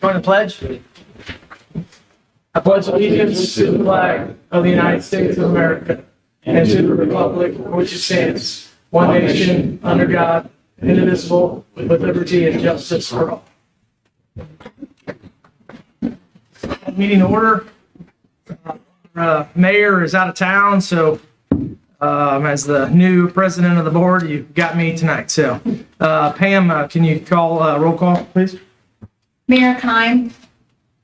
Join the pledge. I pledge allegiance to the flag of the United States of America and to the republic for which it stands, one nation, under God, indivisible, with liberty and justice for all. Meeting order. Mayor is out of town, so as the new president of the board, you've got me tonight. So, Pam, can you call roll call, please? Mayor Kime,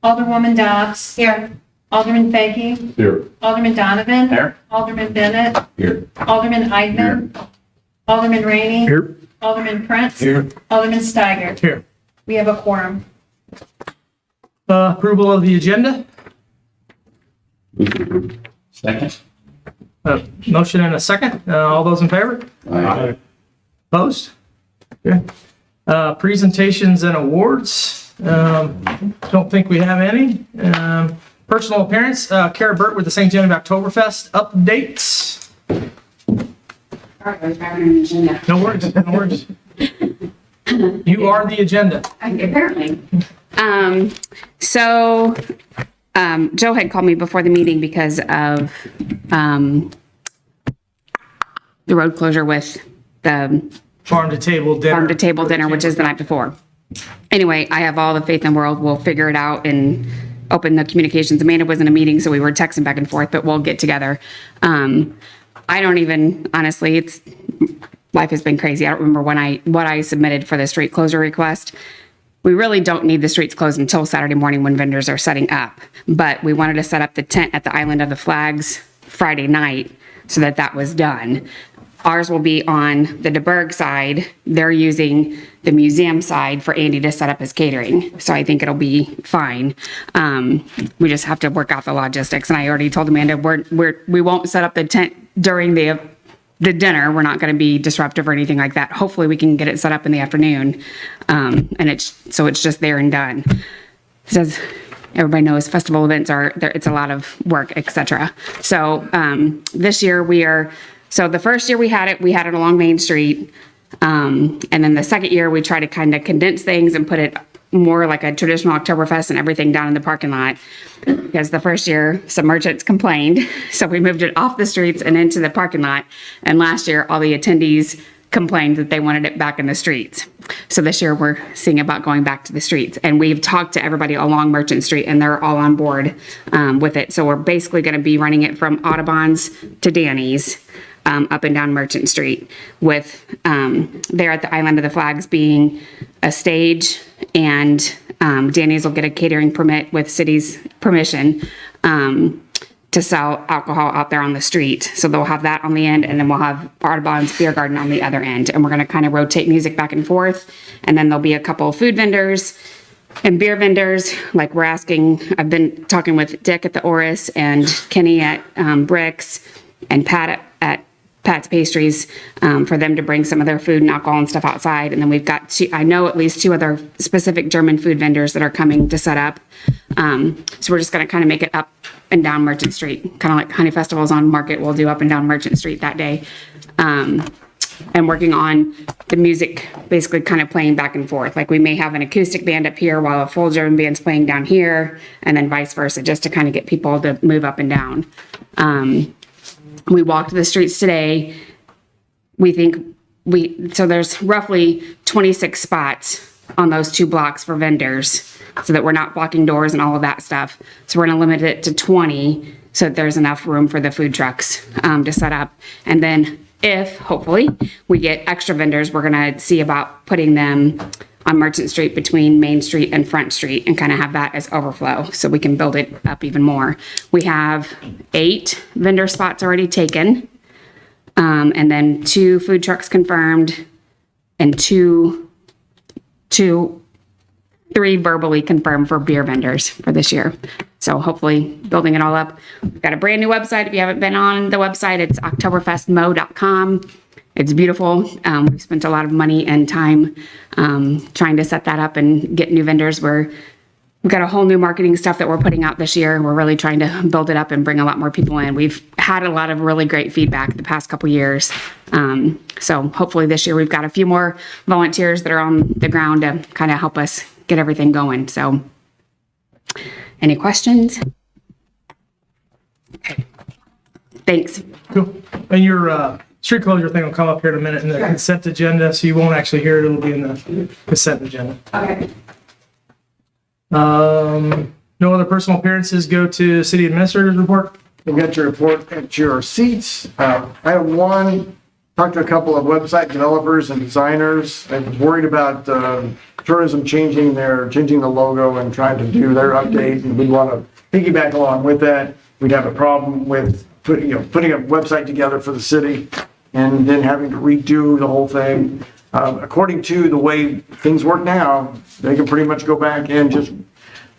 Alderwoman Dobbs. Here. Alderman Fahey. Here. Alderman Donovan. Here. Alderman Bennett. Here. Alderman Eidman. Here. Alderman Rainey. Here. Alderman Prince. Here. Alderman Steiger. Here. We have a quorum. Approval of the agenda. Second. Motion and a second. All those in favor? Aye. Opposed? Okay. Presentations and awards. Don't think we have any. Personal appearance. Kara Burt with the St. Genevieve Oktoberfest updates. No worries. No worries. You are the agenda. Apparently. Joe had called me before the meeting because of the road closure with the Farm to table dinner. farm to table dinner, which is the night before. Anyway, I have all the faith in the world. We'll figure it out and open the communications. Amanda was in a meeting, so we were texting back and forth, but we'll get together. I don't even, honestly, life has been crazy. I don't remember what I submitted for the street closure request. We really don't need the streets closed until Saturday morning when vendors are setting up. But we wanted to set up the tent at the Island of the Flags Friday night so that was done. Ours will be on the DeBerg side. They're using the museum side for Andy to set up his catering. So I think it'll be fine. We just have to work out the logistics. And I already told Amanda we won't set up the tent during the dinner. We're not going to be disruptive or anything like that. Hopefully we can get it set up in the afternoon. And it's just there and done. As everybody knows, festival events it's a lot of work, etc. So this year so the first year we had it along Main Street. And then the second year we try to kind of condense things and put it more like a traditional Oktoberfest and everything down in the parking lot. Because the first year some merchants complained. So we moved it off the streets and into the parking lot. And last year all the attendees complained that they wanted it back in the streets. So this year we're seeing about going back to the streets. And we've talked to everybody along Merchant Street and they're all on board with it. So we're basically going to be running it from Audubon's to Danny's. Up and down Merchant Street with there at the Island of the Flags being a stage and Danny's will get a catering permit with city's permission to sell alcohol out there on the street. So they'll have that on the end and then we'll have Audubon's beer garden on the other end. And we're going to kind of rotate music back and forth. And then there'll be a couple of food vendors and beer vendors. Like I've been talking with Dick at the Oris and Kenny at Bricks and Pat at Pat's Pastries for them to bring some of their food and alcohol and stuff outside. And then we've got I know at least 2 other specific German food vendors that are coming to set up. So we're just going to kind of make it up and down Merchant Street, kind of like Honey Festivals on Market. We'll do up and down Merchant Street that day. And working on the music, basically kind of playing back and forth. Like we may have an acoustic band up here while a full German band's playing down here, and then vice versa, just to kind of get people to move up and down. We walked the streets today. So there's roughly 26 spots on those 2 blocks for vendors so that we're not blocking doors and all of that stuff. So we're going to limit it to 20 so that there's enough room for the food trucks to set up. And then if hopefully we get extra vendors, we're going to see about putting them on Merchant Street between Main Street and Front Street and kind of have that as overflow so we can build it up even more. We have 8 vendor spots already taken, and then 2 food trucks confirmed and 3 verbally confirmed for beer vendors for this year. So hopefully building it all up. We've got a brand new website. If you haven't been on the website, it's oktoberfestmo.com. It's beautiful. We've spent a lot of money and time trying to set that up and get new vendors. We've got a whole new marketing stuff that we're putting out this year. We're really trying to build it up and bring a lot more people in. We've had a lot of really great feedback the past couple years. So hopefully this year we've got a few more volunteers that are on the ground to kind of help us get everything going. So Any questions? Okay. Thanks. Cool. And your street closure thing will come up here in a minute in the consent agenda, so you won't actually hear it. It'll be in the consent agenda. Okay. No other personal appearances. Go to city administrator's report. You got your report at your seats. Item one, talked to a couple of website developers and designers. I was worried about tourism changing the logo and trying to do their update, and we want to piggyback along with that. We'd have a problem with putting a website together for the city and then having to redo the whole thing. According to the way things work now, they can pretty much go back and just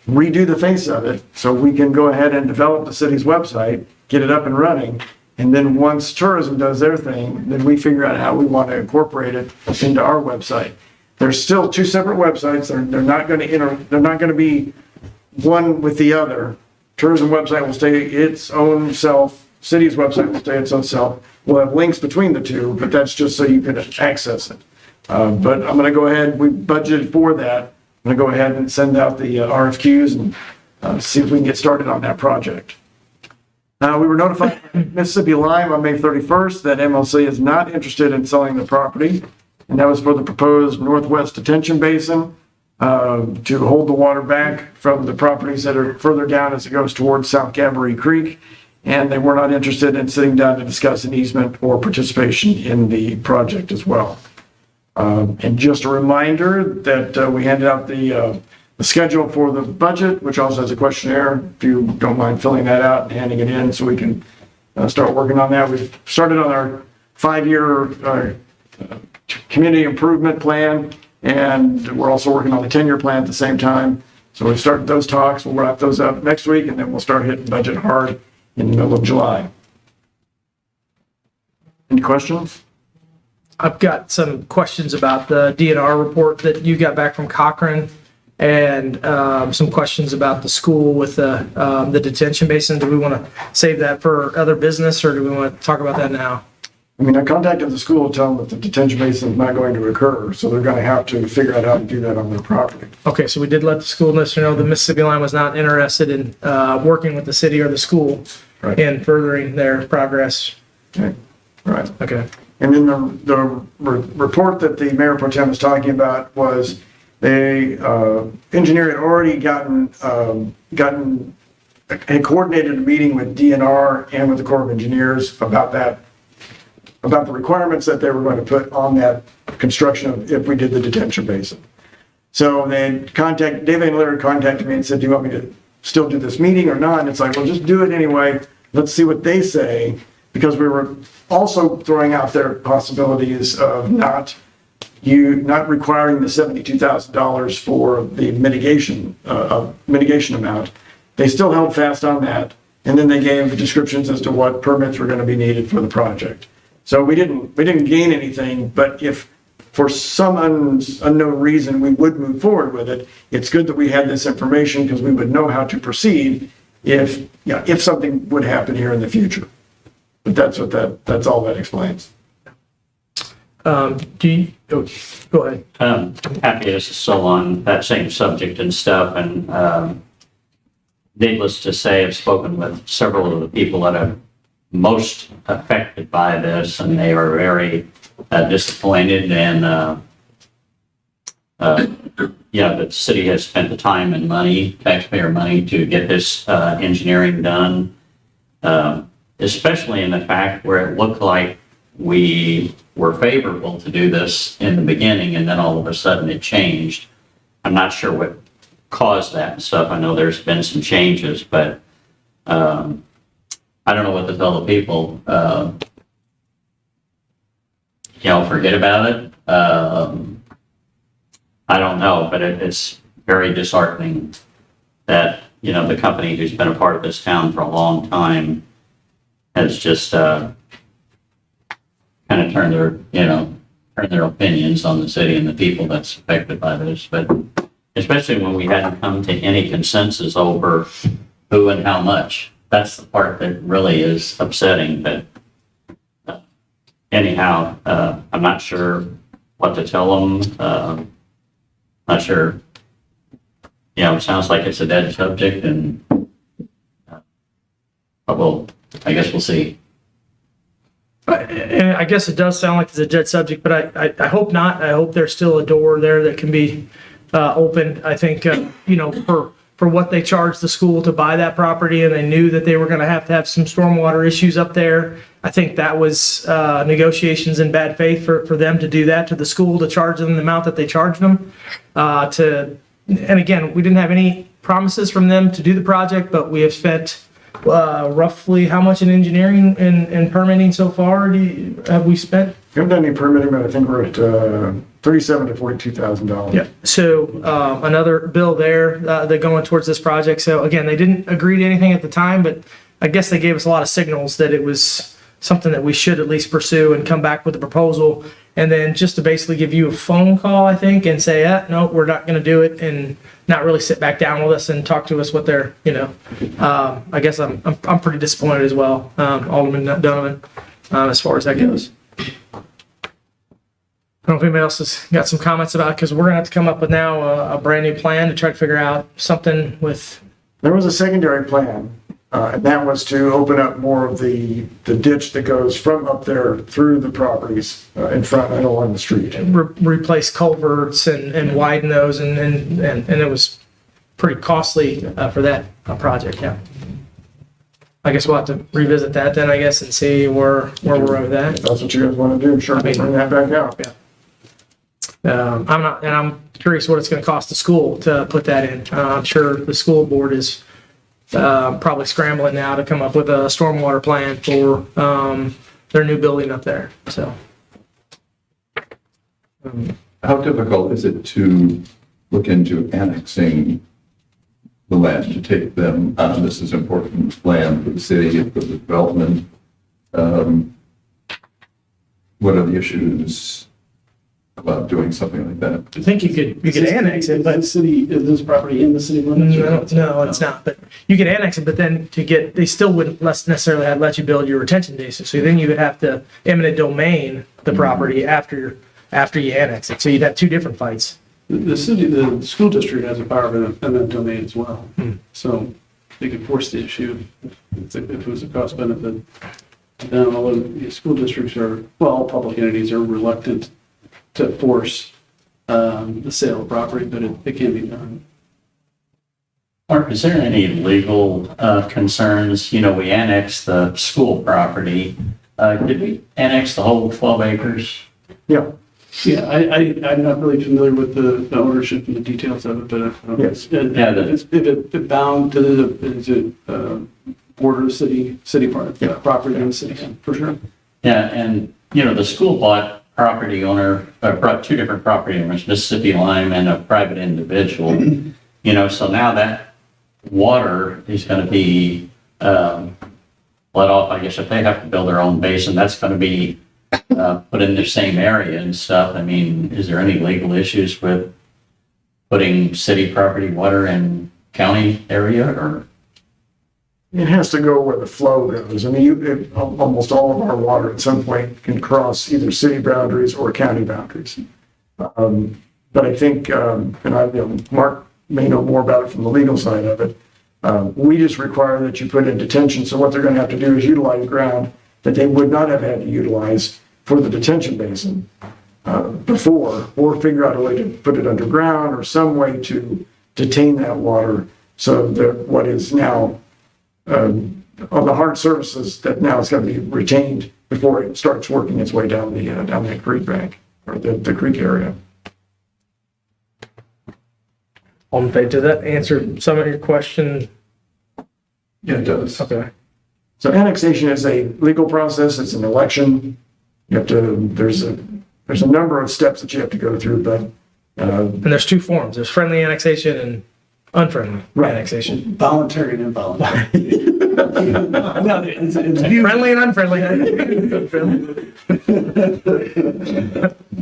redo the face of it, so we can go ahead and develop the city's website, get it up and running, and then once tourism does their thing, then we figure out how we want to incorporate it into our website. There's still two separate websites. They're not going to be one with the other. Tourism website will stay its own self. City's website will stay its own self. We'll have links between the two, but that's just so you can access it. But I'm going to go ahead. We budgeted for that. I'm going to go ahead and send out the RFQs and see if we can get started on that project. We were notified by Mississippi Lime on May 31st that MLC is not interested in selling the property, and that was for the proposed Northwest Detention Basin to hold the water back from the properties that are further down as it goes towards South Gabourey Creek, and they were not interested in sitting down to discuss an easement or participation in the project as well. And just a reminder that we handed out the schedule for the budget, which also has a questionnaire, if you don't mind filling that out and handing it in so we can start working on that. We've started on our 5-year community improvement plan, and we're also working on the 10-year plan at the same time. So we've started those talks. We'll wrap those up next week, and then we'll start hitting budget hard in the middle of July. Any questions? I've got some questions about the DNR report that you got back from Cochrane, and some questions about the school with the detention basin. Do we want to save that for other business, or do we want to talk about that now? I mean, I contacted the school to tell them that the detention basin is not going to occur, so they're going to have to figure out how to do that on their property. Okay, so we did let the school district know the Mississippi Line was not interested in working with the city or the school Right. in furthering their progress. Okay, right. Okay. And then the report that the mayor pro tem was talking about was they engineer had already had coordinated a meeting with DNR and with the Corps of Engineers about the requirements that they were going to put on that construction if we did the detention basin. So Dave and Larry contacted me and said, do you want me to still do this meeting or not? And it's like, well, just do it anyway. Let's see what they say, because we were also throwing out there possibilities of not requiring the $72,000 for the mitigation amount. They still held fast on that, and then they gave descriptions as to what permits were going to be needed for the project. So we didn't gain anything, but if for some unknown reason we would move forward with it, it's good that we had this information because we would know how to proceed if something would happen here in the future. But that's all that explains. Go ahead. Happy this is still on that same subject and stuff, and needless to say, I've spoken with several of the people that are most affected by this, and they are very disappointed, and the city has spent the time and money, taxpayer money, to get this engineering done, especially in the fact where it looked like we were favorable to do this in the beginning, and then all of a sudden it changed. I'm not sure what caused that and stuff. I know there's been some changes, but I don't know what to tell the people. Forget about it. I don't know, but it's very disheartening that, the company who's been a part of this town for a long time has just kind of turned their opinions on the city and the people that's affected by this. But especially when we hadn't come to any consensus over who and how much. That's the part that really is upsetting. But anyhow, I'm not sure what to tell them. Not sure it sounds like it's a dead subject and, but I guess we'll see. And I guess it does sound like it's a dead subject, but I hope not. I hope there's still a door there that can be opened. I think, for what they charged the school to buy that property, and they knew that they were going to have some stormwater issues up there. I think that was negotiations in bad faith for them to do that to the school, to charge them the amount that they charged them. And again, we didn't have any promises from them to do the project, but we have spent roughly how much in engineering and permitting so far have we spent? We haven't done any permitting, but I think we're at $37,000 to $42,000. Yeah. So another bill there, they're going towards this project. So again, they didn't agree to anything at the time, but I guess they gave us a lot of signals that it was something that we should at least pursue and come back with a proposal. And then just to basically give you a phone call, I think, and say, no, we're not going to do it, and not really sit back down with us and talk to us what they're, I guess I'm pretty disappointed as well, Alderman Donovan, as far as that goes. I don't know if anybody else has got some comments about it, because we're going to have to come up with now a brand new plan to try to figure out something with. There was a secondary plan, and that was to open up more of the ditch that goes from up there through the properties in front and along the street. Replace culverts and widen those, and it was pretty costly for that project. Yeah. I guess we'll have to revisit that then, I guess, and see where we're at with that. If that's what you guys want to do, sure, bring that back out. Yeah. I'm curious what it's going to cost the school to put that in. I'm sure the school board is probably scrambling now to come up with a stormwater plan for their new building up there. So, how difficult is it to look into annexing the land, to take them on? This is important land for the city, for the development. What are the issues about doing something like that? I think you could annex it, but is this property in the city limits? no, it's not. But you could annex it, but then they still wouldn't necessarily let you build your retention basin. So then you would have to eminent domain the property after you annex it. So you'd have two different fights. The school district has a power of eminent domain as well. So they could force the issue if it was a cost benefit. Although the school districts all public entities are reluctant to force the sale of property, but it can be done. Mark, is there any legal concerns? We annexed the school property. Did we annex the whole 12 acres? Yeah. Yeah, I'm not really familiar with the ownership and the details of it, but Yes. if it bound to the border city part, property in the city, for sure. Yeah, and, the school bought brought two different property owners, Mississippi Lime and a private individual. So now that water is going to be let off, I guess, if they have to build their own basin, that's going to be put in the same area and stuff. I mean, is there any legal issues with putting city property water in county area, or? It has to go where the flow goes. I mean, almost all of our water at some point can cross either city boundaries or county boundaries. But I think, Mark may know more about it from the legal side of it. We just require that you put in detention. So what they're going to have to do is utilize ground that they would not have had to utilize for the detention basin before, or figure out a way to put it underground or some way to detain that water so that what is now on the hard surfaces, that now it's going to be retained before it starts working its way down the creek bank or the creek area. Did that answer some of your question? Yeah, it does. Okay. So annexation is a legal process. It's an election. You have to. There's a number of steps that you have to go through, but And there's two forms. There's friendly annexation and unfriendly annexation. Voluntary and involuntary. No, it's Friendly and unfriendly.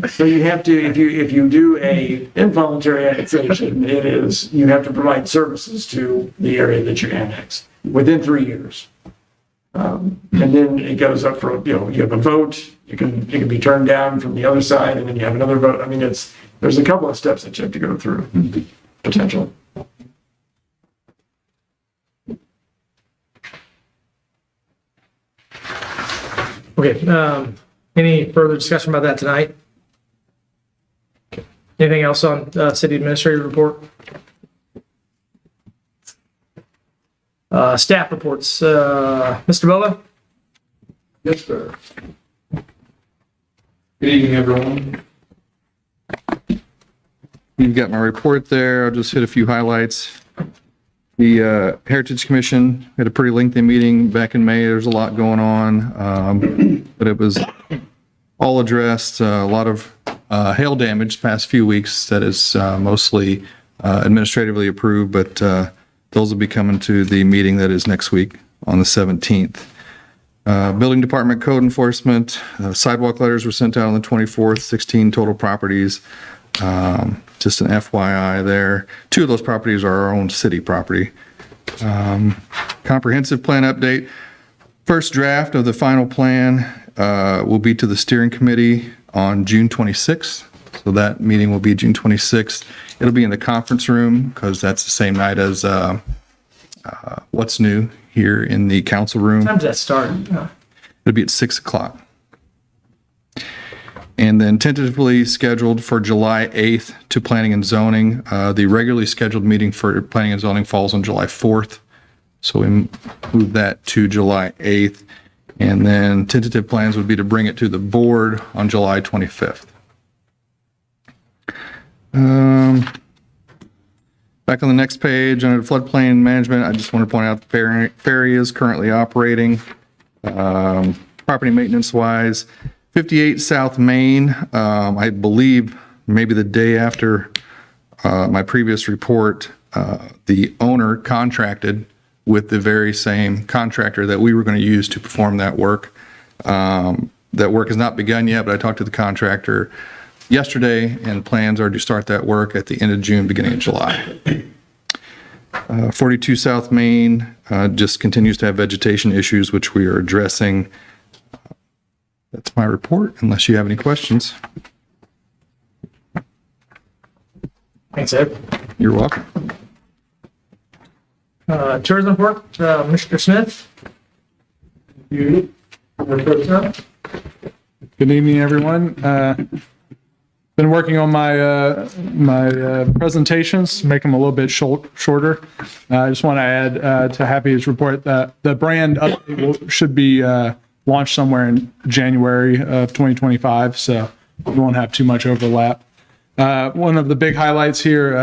so you have to, if you do a involuntary annexation, you have to provide services to the area that you annex within 3 years. And then it goes up for, you have a vote, it can be turned down from the other side, and then you have another vote. I mean, there's a couple of steps that you have to go through, potentially. Okay, any further discussion about that tonight? Okay. Anything else on city administrative report? Staff reports, Mr. Bola? Yes, sir. Good evening, everyone. You've got my report there. I'll just hit a few highlights. The Heritage Commission had a pretty lengthy meeting back in May. There's a lot going on, but it was all addressed. A lot of hail damage the past few weeks that is mostly administratively approved, but those will be coming to the meeting that is next week on the 17th. Building Department code enforcement, sidewalk letters were sent out on the 24th, 16 total properties. Just an FYI there. 2 of those properties are our own city property. Comprehensive plan update. First draft of the final plan will be to the steering committee on June 26th. So that meeting will be June 26th. It'll be in the conference room because that's the same night as What's New here in the council room. Time does that start? It'll be at 6 o'clock. And then tentatively scheduled for July 8th to Planning and Zoning. The regularly scheduled meeting for Planning and Zoning falls on July 4th. So we move that to July 8th. And then tentative plans would be to bring it to the board on July 25th. Back on the next page, under floodplain management, I just want to point out the ferry is currently operating. Property maintenance wise, 58 South Main, I believe maybe the day after my previous report, the owner contracted with the very same contractor that we were going to use to perform that work. That work has not begun yet, but I talked to the contractor yesterday, and plans are to start that work at the end of June, beginning of July. 42 South Main just continues to have vegetation issues, which we are addressing. That's my report, unless you have any questions. Thanks, Ed. You're welcome. Tourism report, Mr. Smith? You. Good Good evening, everyone. Been working on my presentations, make them a little bit shorter. I just want to add to Happy's report that the brand update should be launched somewhere in January of 2025, so we won't have too much overlap. One of the big highlights here,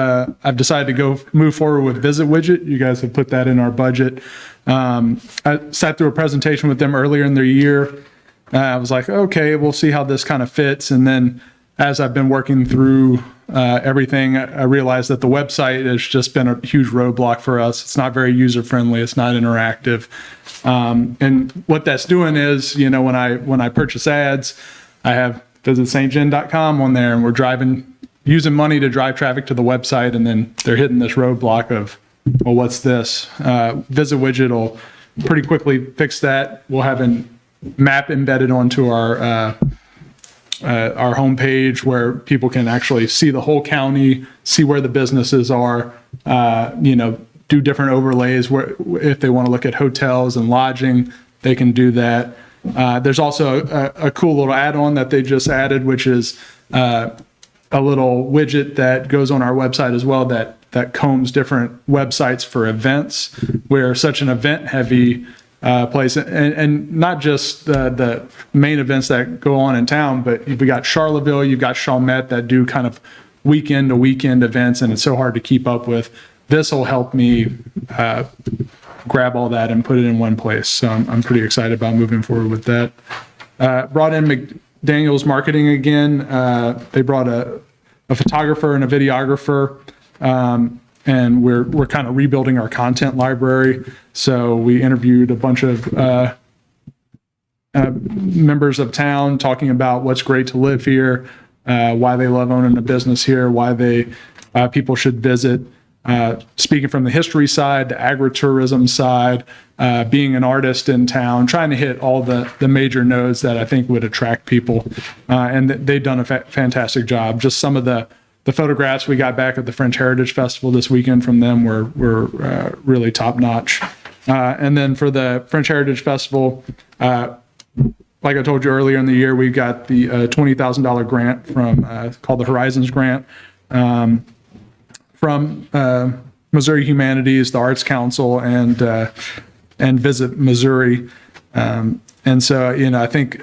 I've decided to move forward with Visit Widget. You guys have put that in our budget. I sat through a presentation with them earlier in the year. I was like, okay, we'll see how this kind of fits. And then as I've been working through everything, I realized that the website has just been a huge roadblock for us. It's not very user-friendly. It's not interactive. And what that's doing is, you know, when I purchase ads, I have visitstgen.com on there, and we're using money to drive traffic to the website, and then they're hitting this roadblock of, well, what's this? Visit Widget will pretty quickly fix that. We'll have a map embedded onto our homepage where people can actually see the whole county, see where the businesses are, do different overlays where if they want to look at hotels and lodging, they can do that. There's also a cool little add-on that they just added, which is a little widget that goes on our website as well that combs different websites for events. We're such an event-heavy place, and not just the main events that go on in town, but we got Charlottesville, you've got Chalmette that do kind of weekend to weekend events, and it's so hard to keep up with. This will help me grab all that and put it in one place. So I'm pretty excited about moving forward with that. Brought in McDaniel's Marketing again. They brought a photographer and a videographer. And we're kind of rebuilding our content library. So we interviewed a bunch of members of town talking about what's great to live here, why they love owning a business here, why people should visit. Speaking from the history side, the agritourism side, being an artist in town, trying to hit all the major nodes that I think would attract people. And they've done a fantastic job. Just some of the photographs we got back at the French Heritage Festival this weekend from them were really top notch. And then for the French Heritage Festival, like I told you earlier in the year, we got the $20,000 grant from called the Horizons Grant from Missouri Humanities, the Arts Council, and Visit Missouri. And so, I think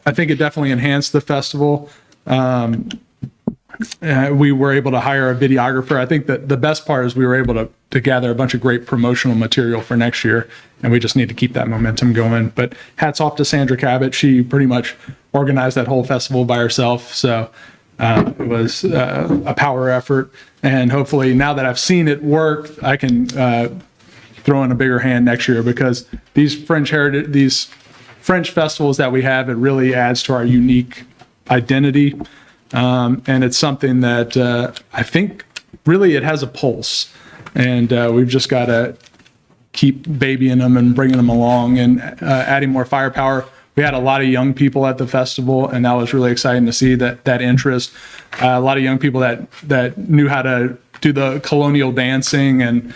it definitely enhanced the festival. We were able to hire a videographer. I think that the best part is we were able to gather a bunch of great promotional material for next year, and we just need to keep that momentum going. But hats off to Sandra Cabot. She pretty much organized that whole festival by herself. So it was a power effort. And hopefully now that I've seen it work, I can throw in a bigger hand next year, because these French festivals that we have, it really adds to our unique identity. And it's something that I think really it has a pulse, and we've just got to keep babying them and bringing them along and adding more firepower. We had a lot of young people at the festival, and that was really exciting to see that interest. A lot of young people that knew how to do the colonial dancing, and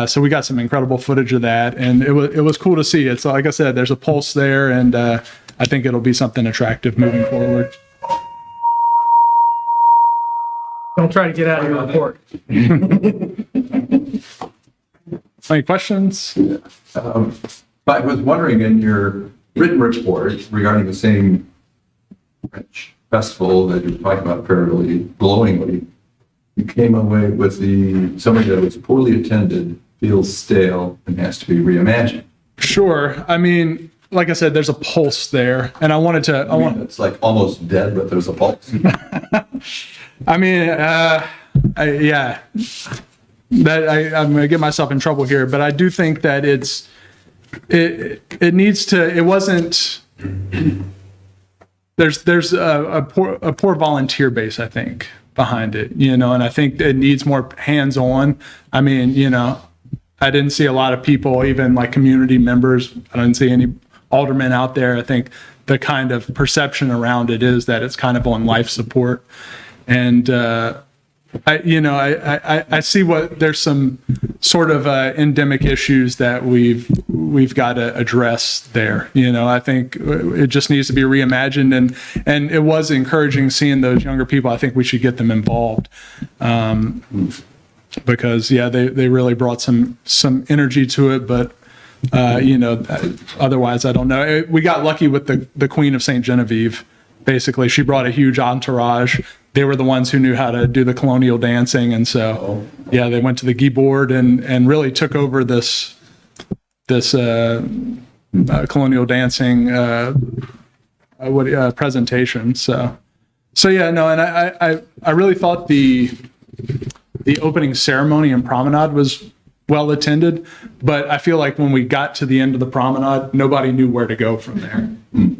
so we got some incredible footage of that, and it was cool to see. It's like I said, there's a pulse there, and I think it'll be something attractive moving forward. Don't try to get out of your report. Any questions? I was wondering, in your written report regarding the same French festival that you're talking about fairly glowingly, you came away with something that was poorly attended, feels stale, and has to be reimagined. Sure. I mean, like I said, there's a pulse there, and It's like almost dead, but there's a pulse. I mean, yeah, I'm going to get myself in trouble here, but I do think that it needs to, it wasn't, there's a poor volunteer base, I think, behind it, and I think it needs more hands-on. I mean, I didn't see a lot of people, even like community members. I didn't see any aldermen out there. I think the kind of perception around it is that it's kind of on life support. And I see there's some sort of endemic issues that we've got to address there. I think it just needs to be reimagined, and it was encouraging seeing those younger people. I think we should get them involved, because they really brought some energy to it, but otherwise I don't know. We got lucky with the Queen of St. Genevieve. Basically, she brought a huge entourage. They were the ones who knew how to do the colonial dancing, and so they went to the Guy board and really took over this colonial dancing presentation. So and I really thought the opening ceremony and promenade was well attended, but I feel like when we got to the end of the promenade, nobody knew where to go from there.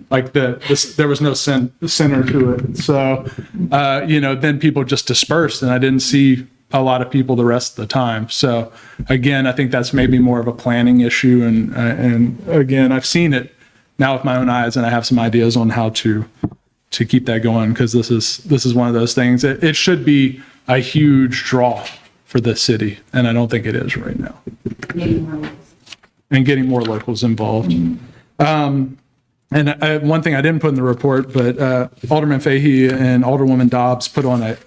Like there was no center to it. So, then people just dispersed, and I didn't see a lot of people the rest of the time. So again, I think that's maybe more of a planning issue. And again, I've seen it now with my own eyes, and I have some ideas on how to keep that going, because this is one of those things. It should be a huge draw for the city, and I don't think it is right now. And getting more locals involved. And one thing I didn't put in the report, but Alderman Fahey and Alderwoman Dobbs put on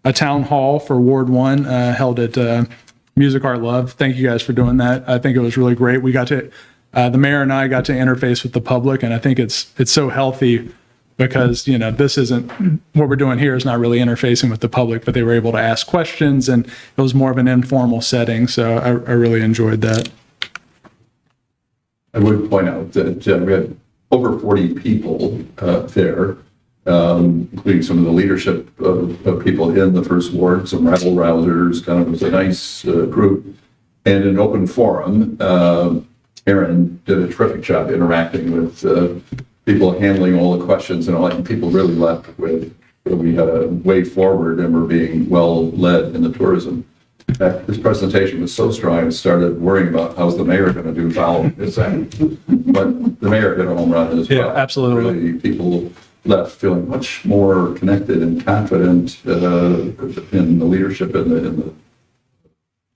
a town hall for Ward 1, held at Music Art Love. Thank you guys for doing that. I think it was really great. We got to, the mayor and I got to interface with the public, and I think it's so healthy, because this isn't what we're doing here is not really interfacing with the public, but they were able to ask questions, and it was more of an informal setting. So I really enjoyed that. I would point out that we had over 40 people there, including some of the leadership of people in the first ward, some rabble rousers. Kind of was a nice group, and an open forum. Aaron did a terrific job interacting with people, handling all the questions and all that. And people really left with, we had a way forward, and we're being well led in the tourism. In fact, this presentation was so strong, I started worrying about how's the mayor going to do following this end. But the mayor hit a home run as well. Yeah, absolutely. Really, people left feeling much more connected and confident in the leadership and the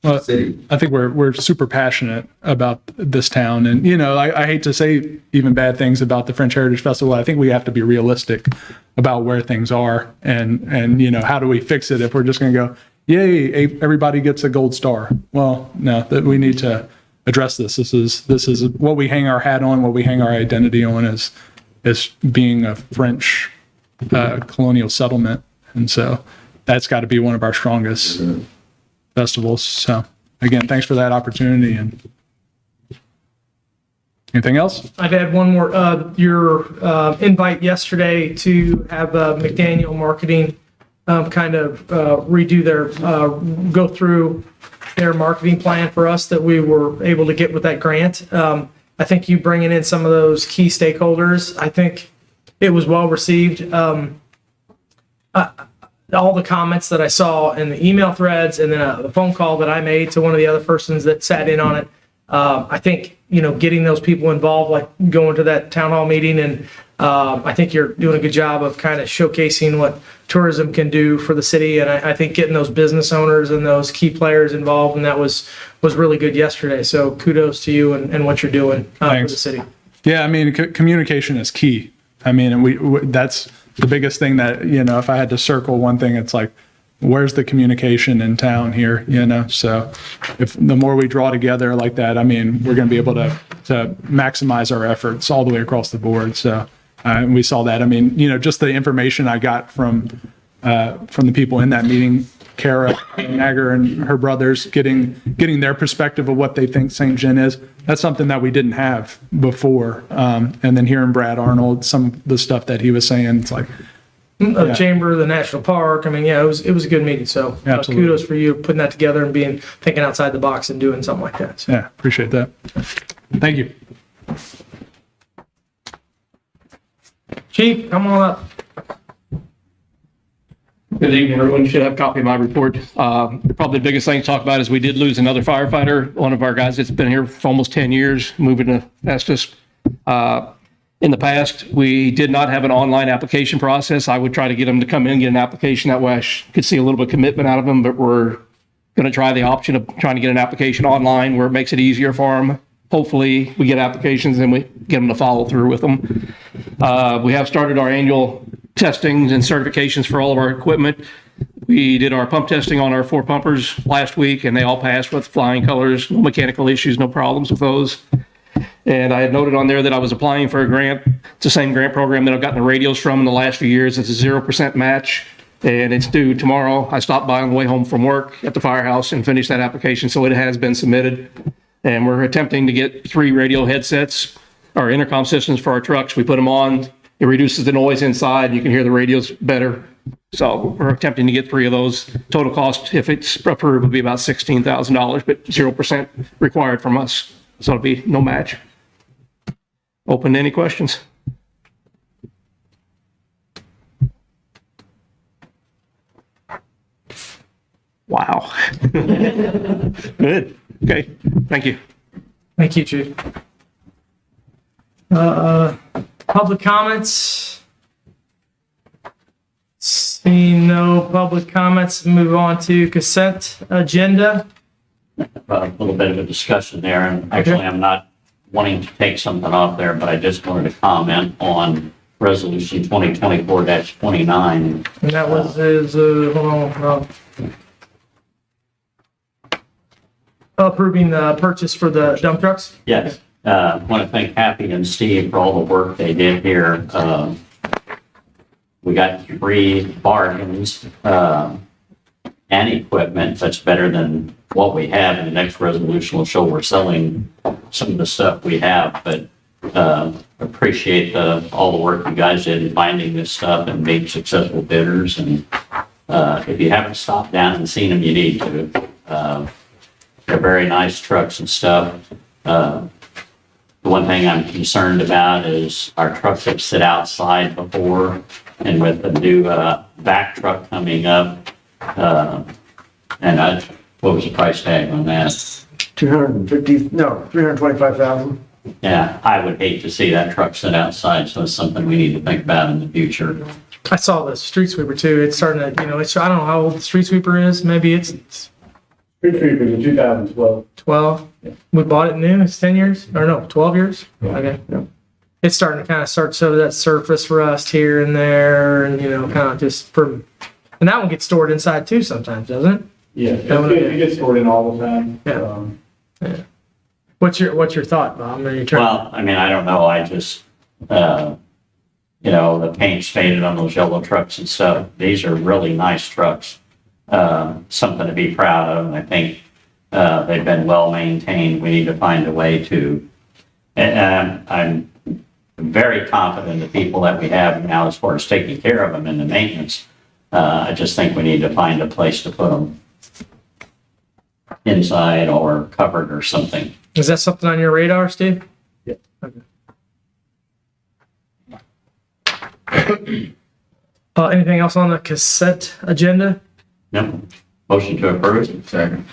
Well, city. I think we're super passionate about this town, and I hate to say even bad things about the French Heritage Festival. I think we have to be realistic about where things are, and how do we fix it if we're just going to go, yay, everybody gets a gold star. Well, no, that we need to address this. This is what we hang our hat on, what we hang our identity on is being a French colonial settlement, and so that's got to be one of our strongest festivals. So again, thanks for that opportunity. And anything else? I'd add one more, your invite yesterday to have McDaniel Marketing kind of redo their, go through their marketing plan for us that we were able to get with that grant. I think you bringing in some of those key stakeholders, I think it was well received. All the comments that I saw in the email threads and then the phone call that I made to one of the other persons that sat in on it, I think, getting those people involved, like going to that town hall meeting, and I think you're doing a good job of kind of showcasing what tourism can do for the city. And I think getting those business owners and those key players involved, and that was really good yesterday. So kudos to you and what you're doing for the Thanks. city. Yeah, I mean, communication is key. I mean, and we that's the biggest thing that, if I had to circle one thing, it's like, where's the communication in town here, So if the more we draw together like that, I mean, we're going to be able to maximize our efforts all the way across the board. So we saw that. I mean, just the information I got from the people in that meeting, Kara Nagger and her brothers, getting their perspective of what they think St. John is. That's something that we didn't have before. And then hearing Brad Arnold, some of the stuff that he was saying, it's like, Of Chamber, the National Park. I mean, yeah, it was a good meeting. So Absolutely. kudos for you putting that together and thinking outside the box and doing something like that. So. yeah, appreciate that. Thank you. Chief, come on up. Good evening, everyone. You should have a copy of my report. Probably the biggest thing to talk about is we did lose another firefighter, one of our guys that's been here for almost 10 years, moving to Festus. In the past, we did not have an online application process. I would try to get them to come in and get an application. That way I could see a little bit of commitment out of them, but we're going to try the option of trying to get an application online where it makes it easier for them. Hopefully we get applications and we get them to follow through with them. We have started our annual testings and certifications for all of our equipment. We did our pump testing on our 4 pumpers last week, and they all passed with flying colors, no mechanical issues, no problems with those. And I had noted on there that I was applying for a grant. It's the same grant program that I've gotten the radios from in the last few years. It's a 0% match, and it's due tomorrow. I stopped by on the way home from work at the firehouse and finished that application, so it has been submitted. And we're attempting to get 3 radio headsets, or intercom systems for our trucks. We put them on. It reduces the noise inside. You can hear the radios better. So we're attempting to get 3 of those. Total cost, if it's approved, would be about $16,000, but 0% required from us. So it'll be no match. Open to any questions? Wow. Good. Okay. Thank you. Thank you, Chief. Public comments? Seeing no public comments, move on to consent agenda. A little bit of a discussion there, and actually I'm not wanting to take something off there, but I just wanted to comment on Resolution 2024-29. And that was hold on, approving the purchase for the dump trucks. Yes, want to thank Happy and Steve for all the work they did here. We got 3 bargains and equipment that's better than what we have. In the next resolution will show we're selling some of the stuff we have, but appreciate all the work you guys did in finding this stuff and being successful bidders. And if you haven't stopped down and seen them, you need to. They're very nice trucks and stuff. The one thing I'm concerned about is our trucks have sit outside before, and with the new back truck coming up, and what was the price tag on that? 325,000. Yeah, I would hate to see that truck sit outside, so it's something we need to think about in the future. I saw the street sweeper too. It's starting to, I don't know how old the street sweeper is. Maybe it's Pretty sure it was in 2012. 12. We bought it new. It's 10 years or no, 12 years. Okay. It's starting to kind of start some of that surface rust here and there, and kind of just from. And that one gets stored inside too sometimes, doesn't it? Yeah, it gets stored in all the time. Yeah. What's your thought, Bob? Are you trying? Well, I mean, I don't know, I just, the paint's faded on those yellow trucks and stuff. These are really nice trucks. Something to be proud of, and I think, they've been well maintained. We need to find a way to, and I'm very confident in the people that we have now as far as taking care of them and the maintenance. I just think we need to find a place to put them inside or covered or something. Is that something on your radar, Steve? Yeah. Okay. Anything else on the cassette agenda? No. Motion to approve? Second.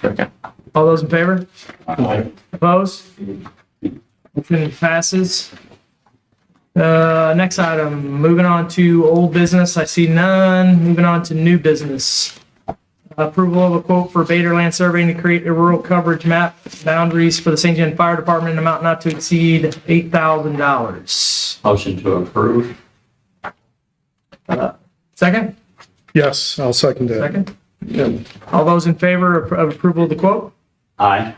All those in favor? Aye. Opposed? Motion passes. Next item, moving on to old business. I see none. Moving on to new business. Approval of a quote for Bader Land Surveying to create a rural coverage map boundaries for the St. John Fire Department in an amount not to exceed $8,000. Motion to approve? Second? Yes, I'll second that. Second? All those in favor of approval of the quote? Aye.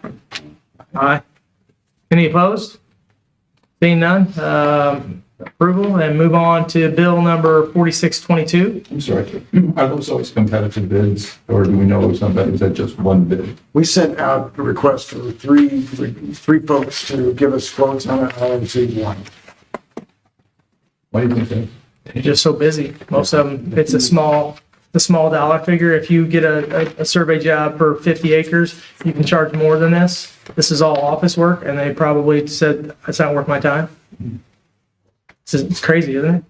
Aye. Any opposed? Seeing none, approval, and move on to bill number 4622. I'm sorry, are those always competitive bids, or do we know something, is that just one bid? We sent out a request for three folks to give us quotes on it. I haven't received one. Why do you think that? They're just so busy. Most of them, it's a small dollar figure. If you get a survey job for 50 acres, you can charge more than this. This is all office work, and they probably said, it's not worth my time. It's crazy, isn't it?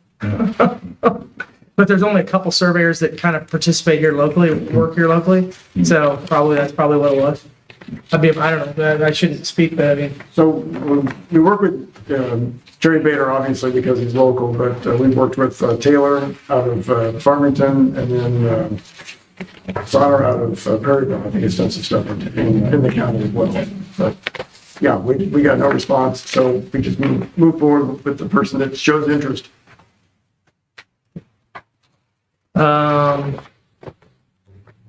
But there's only a couple surveyors that kind of participate here locally, work here locally. So that's probably what it was. I don't know, I shouldn't speak, but I mean. So we work with Jerry Bader, obviously, because he's local, but we've worked with Taylor out of Farmington, and then Sonner out of Perryville. I think he's done some stuff in the county as well. But yeah, we got no response, so we just move forward with the person that shows interest.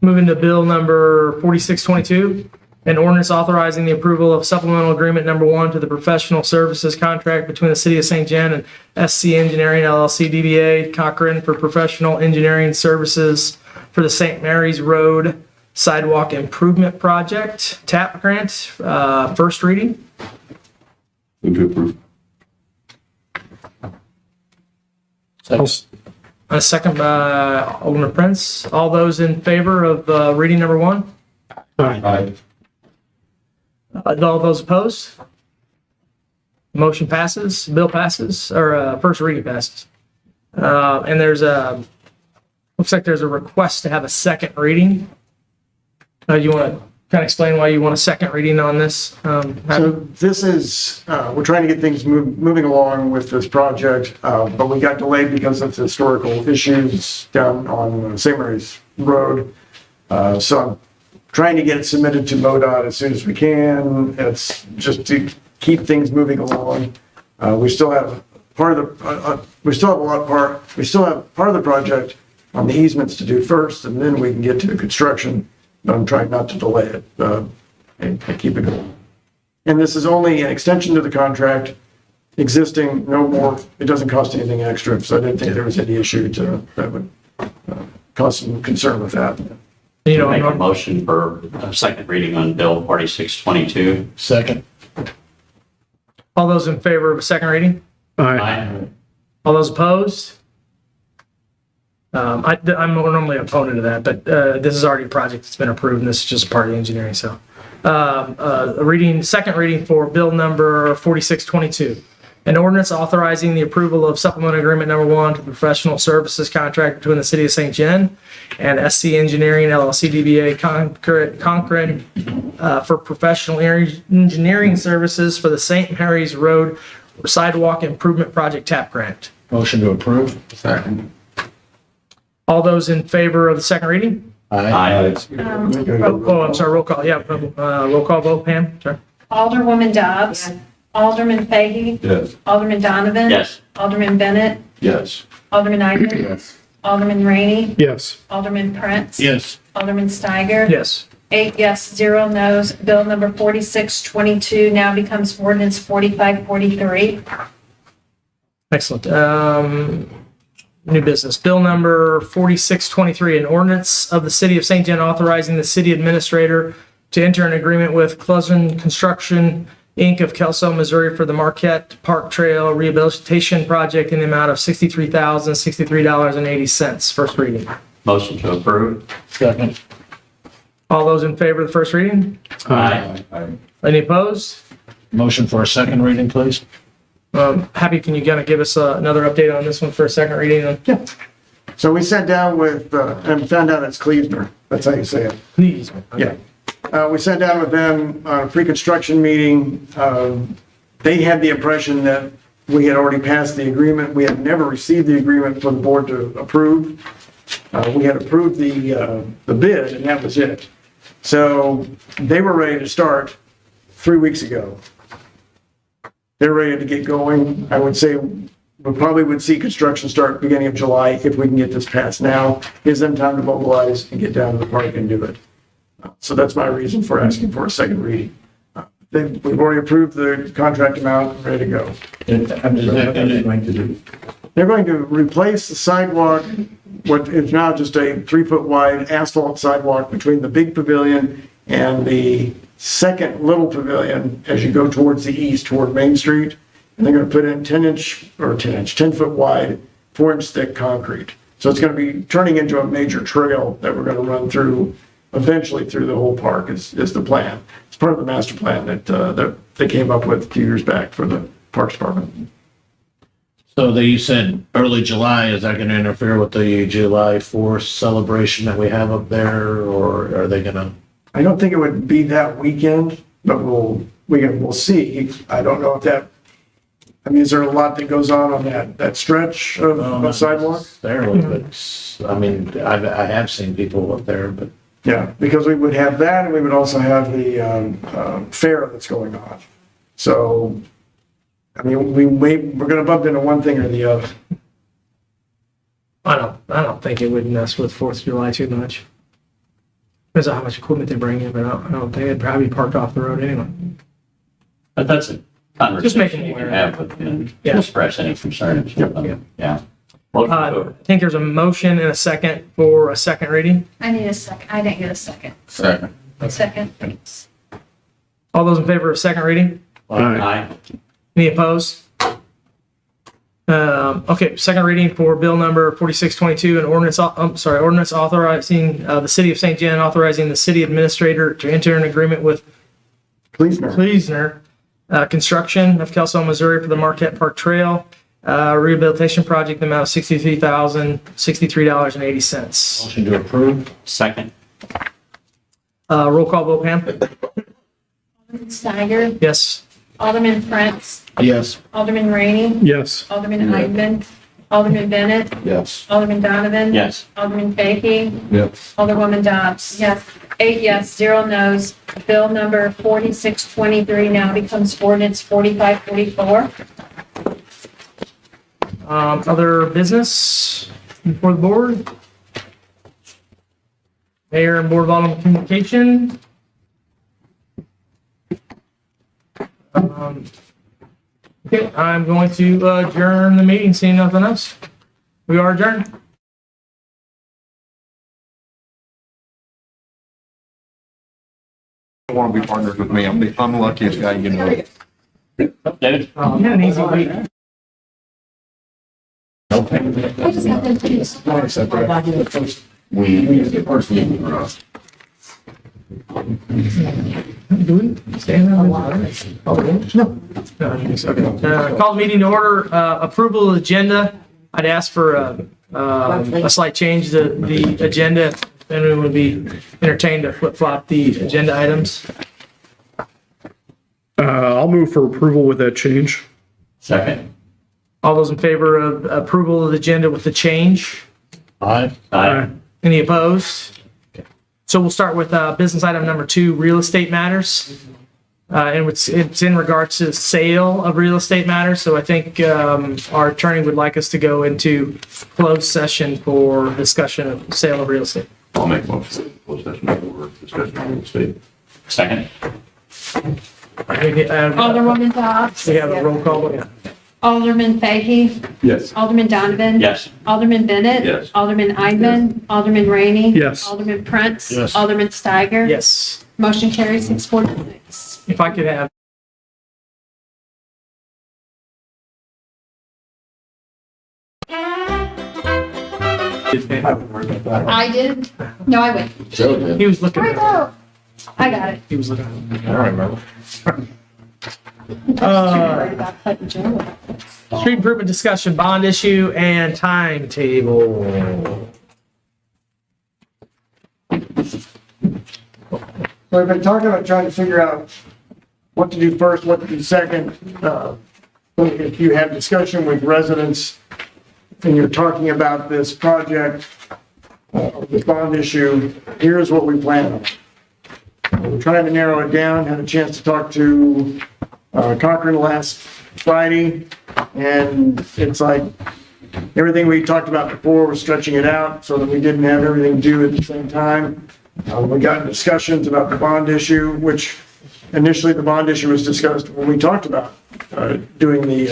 Moving to bill number 4622, an ordinance authorizing the approval of supplemental agreement number 1 to the professional services contract between the City of St. John and SC Engineering LLC DBA Cochran for professional engineering services for the St. Mary's Road Sidewalk Improvement Project, TAP grant, first reading. Move to approve. A second by Alderman Prince. All those in favor of reading number 1? Aye. All those opposed? Motion passes, bill passes, or first reading passes. And looks like there's a request to have a second reading. You want to kind of explain why you want a second reading on this? So this is, we're trying to get things moving along with this project, but we got delayed because of historical issues down on St. Mary's Road. So I'm trying to get it submitted to MoDOT as soon as we can. It's just to keep things moving along. We still have part of the project on the easements to do first, and then we can get to the construction. But I'm trying not to delay it and keep it going. And this is only an extension to the contract, existing, no more. It doesn't cost anything extra, so I didn't think there was any issue that would cause some concern with that. Make a motion for a second reading on bill 4622. Second. All those in favor of a second reading? Aye. All those opposed? I'm normally an opponent of that, but this is already a project that's been approved, and this is just part of the engineering, so. Second reading for bill number 4622. An ordinance authorizing the approval of supplemental agreement number 1 to the professional services contract between the City of St. John and SC Engineering LLC DBA Cochran for professional engineering services for the St. Mary's Road Sidewalk Improvement Project TAP grant. Motion to approve. Second. All those in favor of the second reading? Aye. Oh, I'm sorry, roll call, yeah, roll call vote, Pam, sorry. Alderwoman Dobbs. Alderman Fahey. Yes. Alderman Donovan. Yes. Alderman Bennett. Yes. Alderman Eidman. Alderman Rainey. Yes. Alderman Prince. Yes. Alderman Steiger. Yes. 8 yes, 0 no's. Bill number 4622 now becomes ordinance 4543. Excellent. New business. Bill number 4623, an ordinance of the City of St. John authorizing the city administrator to enter an agreement with Closman Construction, Inc. of Kelso, Missouri for the Marquette Park Trail Rehabilitation Project in the amount of $63,063.80. First reading. Motion to approve. Second. All those in favor of the first reading? Aye. Any opposed? Motion for a second reading, please. Happy, can you kind of give us another update on this one for a second reading? Yeah. So we sat down with, and found out it's Clevener. That's how you say it. Please. Yeah. We sat down with them on a pre-construction meeting. They had the impression that we had already passed the agreement. We had never received the agreement for the board to approve. We had approved the bid, and that was it. So they were ready to start 3 weeks ago. They're ready to get going. I would say we probably would see construction start beginning of July if we can get this passed now. Gives them time to mobilize and get down to the park and do it. So that's my reason for asking for a second reading. We've already approved the contract amount, ready to go. They're going to replace the sidewalk, what is now just a 3-foot wide asphalt sidewalk between the big pavilion and the second little pavilion as you go towards the east toward Main Street. And they're going to put in 10-foot wide, 4-inch thick concrete. So it's going to be turning into a major trail that we're going to run through, eventually through the whole park is the plan. It's part of the master plan that they came up with a few years back for the Parks Department. So you said early July, is that going to interfere with the July 4th celebration that we have up there, or are they going to? I don't think it would be that weekend, but we'll see. I don't know if that, I mean, is there a lot that goes on that stretch of sidewalk? Necessarily, but, I mean, I have seen people up there, but. Yeah, because we would have that, and we would also have the fair that's going on. So, I mean, we're gonna bump into one thing or the other. I don't think it would mess with 4th of July too much. Depends on how much equipment they bring in, but I don't think it'd probably be parked off the road anyway. But that's a Just conversation making you aware. can have with them, Yeah. to express any concerns. with them. Yeah. Motion to I approve. think there's a motion and a second for a second reading. I need a second. I didn't get a second. Second. Second. All those in favor of second reading? Aye. Any opposed? Okay, second reading for bill number 4622, an ordinance, ordinance authorizing, the city of St. John authorizing the city administrator to enter an agreement with Cleasner Construction of Kelso, Missouri for the Marquette Park Trail Rehabilitation Project, the amount of $63,063.80. Motion to approve? Second. Roll call vote, Pam? Alderman Steiger. Yes. Alderman Prince. Yes. Alderman Rainey. Yes. Alderman Eidman. Alderman Bennett. Yes. Alderman Donovan. Yes. Alderman Fahey. Yep. Alderwoman Dobbs. Yes. 8 yes, 0 no's. Bill number 4623 now becomes ordinance 4544. Other business before the board? Mayor and Board of Alderman Communication. Okay, I'm going to adjourn the meeting, seeing nothing else. We are adjourned. Don't want to be partners with me. I'm the luckiest guy you know. David? You had an easy week. I just got them too. Do we stay in there? No. No, okay. Call the meeting to order. Approval of the agenda. I'd ask for a slight change to the agenda. Then we would be entertained to flip-flop the agenda items. I'll move for approval with that change. Second. All those in favor of approval of the agenda with the change? Aye. Aye. Any opposed? Okay. So we'll start with business item number 2, real estate matters. And it's in regards to sale of real estate matters. So I think our attorney would like us to go into closed session for discussion of sale of real estate. I'll make a motion. Close session for discussion on real estate. Second? Alderwoman Dobbs. We have a roll call. Yeah. Alderman Fahy. Yes. Alderman Donovan. Yes. Alderman Bennett. Yes. Alderman Eidman. Alderman Rainey. Yes. Alderman Prince. Yes. Alderman Steiger. Yes. Motion carries 646. If I could have. I did? No, I went. Joe did. He was looking I at it. know. I got it. He was looking at it. I don't remember. Worried about cutting Joe. Street improvement discussion, bond issue, and timetable. So we've been talking about trying to figure out what to do first, what to do second. If you have discussion with residents and you're talking about this project, this bond issue, here's what we plan on. We're trying to narrow it down, had a chance to talk to Cochran last Friday, and it's like everything we talked about before, we're stretching it out so that we didn't have everything due at the same time. We got in discussions about the bond issue, which initially the bond issue was discussed when we talked about doing the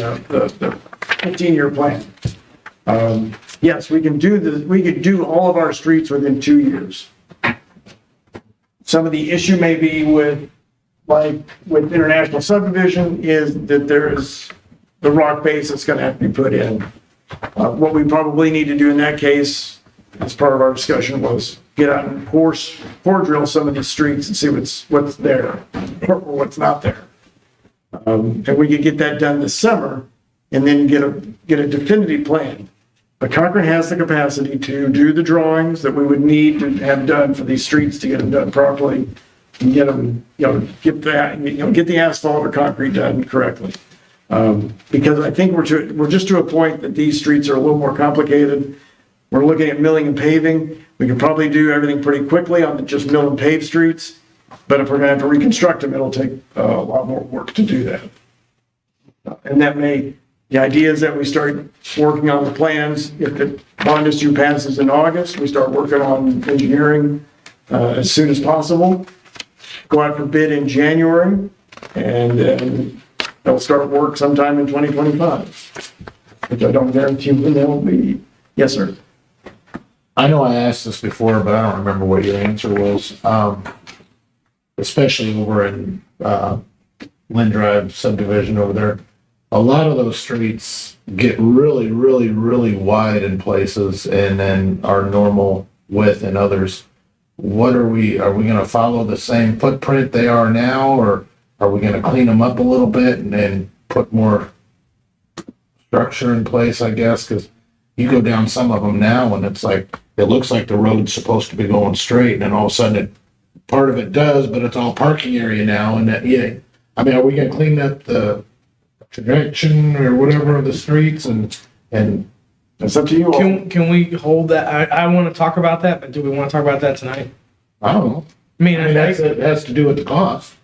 15-year plan. Yes, we could do all of our streets within 2 years. Some of the issue may be with international subdivision is that there's the rock base that's going to have to be put in. What we probably need to do in that case, as part of our discussion, was get out and core drill some of these streets and see what's there or what's not there. And we could get that done this summer and then get a definitive plan. But Cochran has the capacity to do the drawings that we would need to have done for these streets to get them done properly and get them, get the asphalt or concrete done correctly. Because I think we're just to a point that these streets are a little more complicated. We're looking at milling and paving. We can probably do everything pretty quickly on the just mill and pave streets. But if we're gonna have to reconstruct them, it'll take a lot more work to do that. And the idea is that we start working on the plans. If the bond issue passes in August, we start working on engineering as soon as possible. Go out for bid in January, and then they'll start work sometime in 2025, which I don't guarantee when they'll be. Yes, sir. I know I asked this before, but I don't remember what your answer was. Especially over in Lynn Drive subdivision over there. A lot of those streets get really, really, really wide in places and then are normal width in others. Are we going to follow the same footprint they are now, or are we going to clean them up a little bit and then put more structure in place, I guess? Because you go down some of them now and it's like, it looks like the road's supposed to be going straight, and then all of a sudden part of it does, but it's all parking area now. And that, yeah, I mean, are we going to clean up the direction or whatever of the streets and It's up to you all. Can we hold that? I want to talk about that, but do we want to talk about that tonight? I don't know. I mean, It has to do with the cost.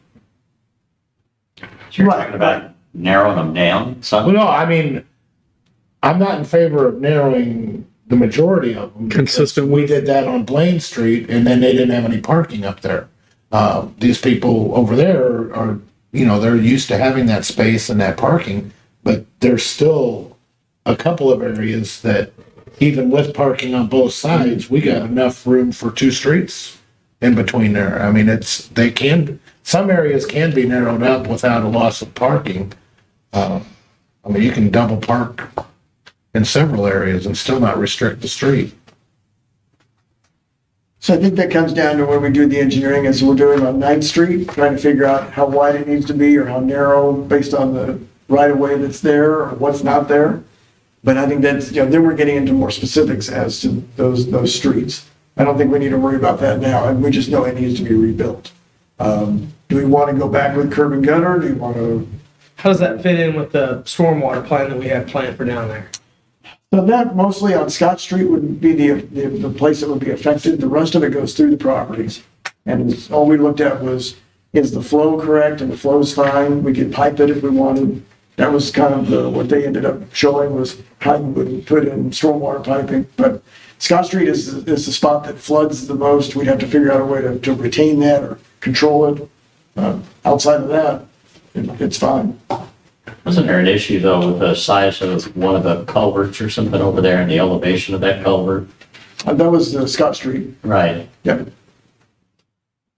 So you're talking about narrowing them down some? Well, no, I mean, I'm not in favor of narrowing the majority of them. Consistent We with- did that on Blaine Street, and then they didn't have any parking up there. These people over there are, they're used to having that space and that parking, but there's still a couple of areas that even with parking on both sides, we got enough room for 2 streets in between there. I mean, some areas can be narrowed up without a loss of parking. I mean, you can double park in several areas and still not restrict the street. So I think that comes down to when we do the engineering, as we're doing on 9th Street, trying to figure out how wide it needs to be or how narrow based on the right of way that's there or what's not there. But I think that's, then we're getting into more specifics as to those streets. I don't think we need to worry about that now, and we just know it needs to be rebuilt. Do we want to go back with curb and gutter? Do you want to? how does that fit in with the stormwater plan that we have planned for down there? So that mostly on Scott Street would be the place that would be affected. The rest of it goes through the properties. And all we looked at was, is the flow correct? And the flow's fine. We could pipe it if we wanted. That was kind of what they ended up showing was how you would put in stormwater piping. But Scott Street is the spot that floods the most. We'd have to figure out a way to retain that or control it. Outside of that, it's fine. Wasn't there an issue though with the size of one of the culverts or something over there and the elevation of that culvert? That was Scott Street. Right. Yep.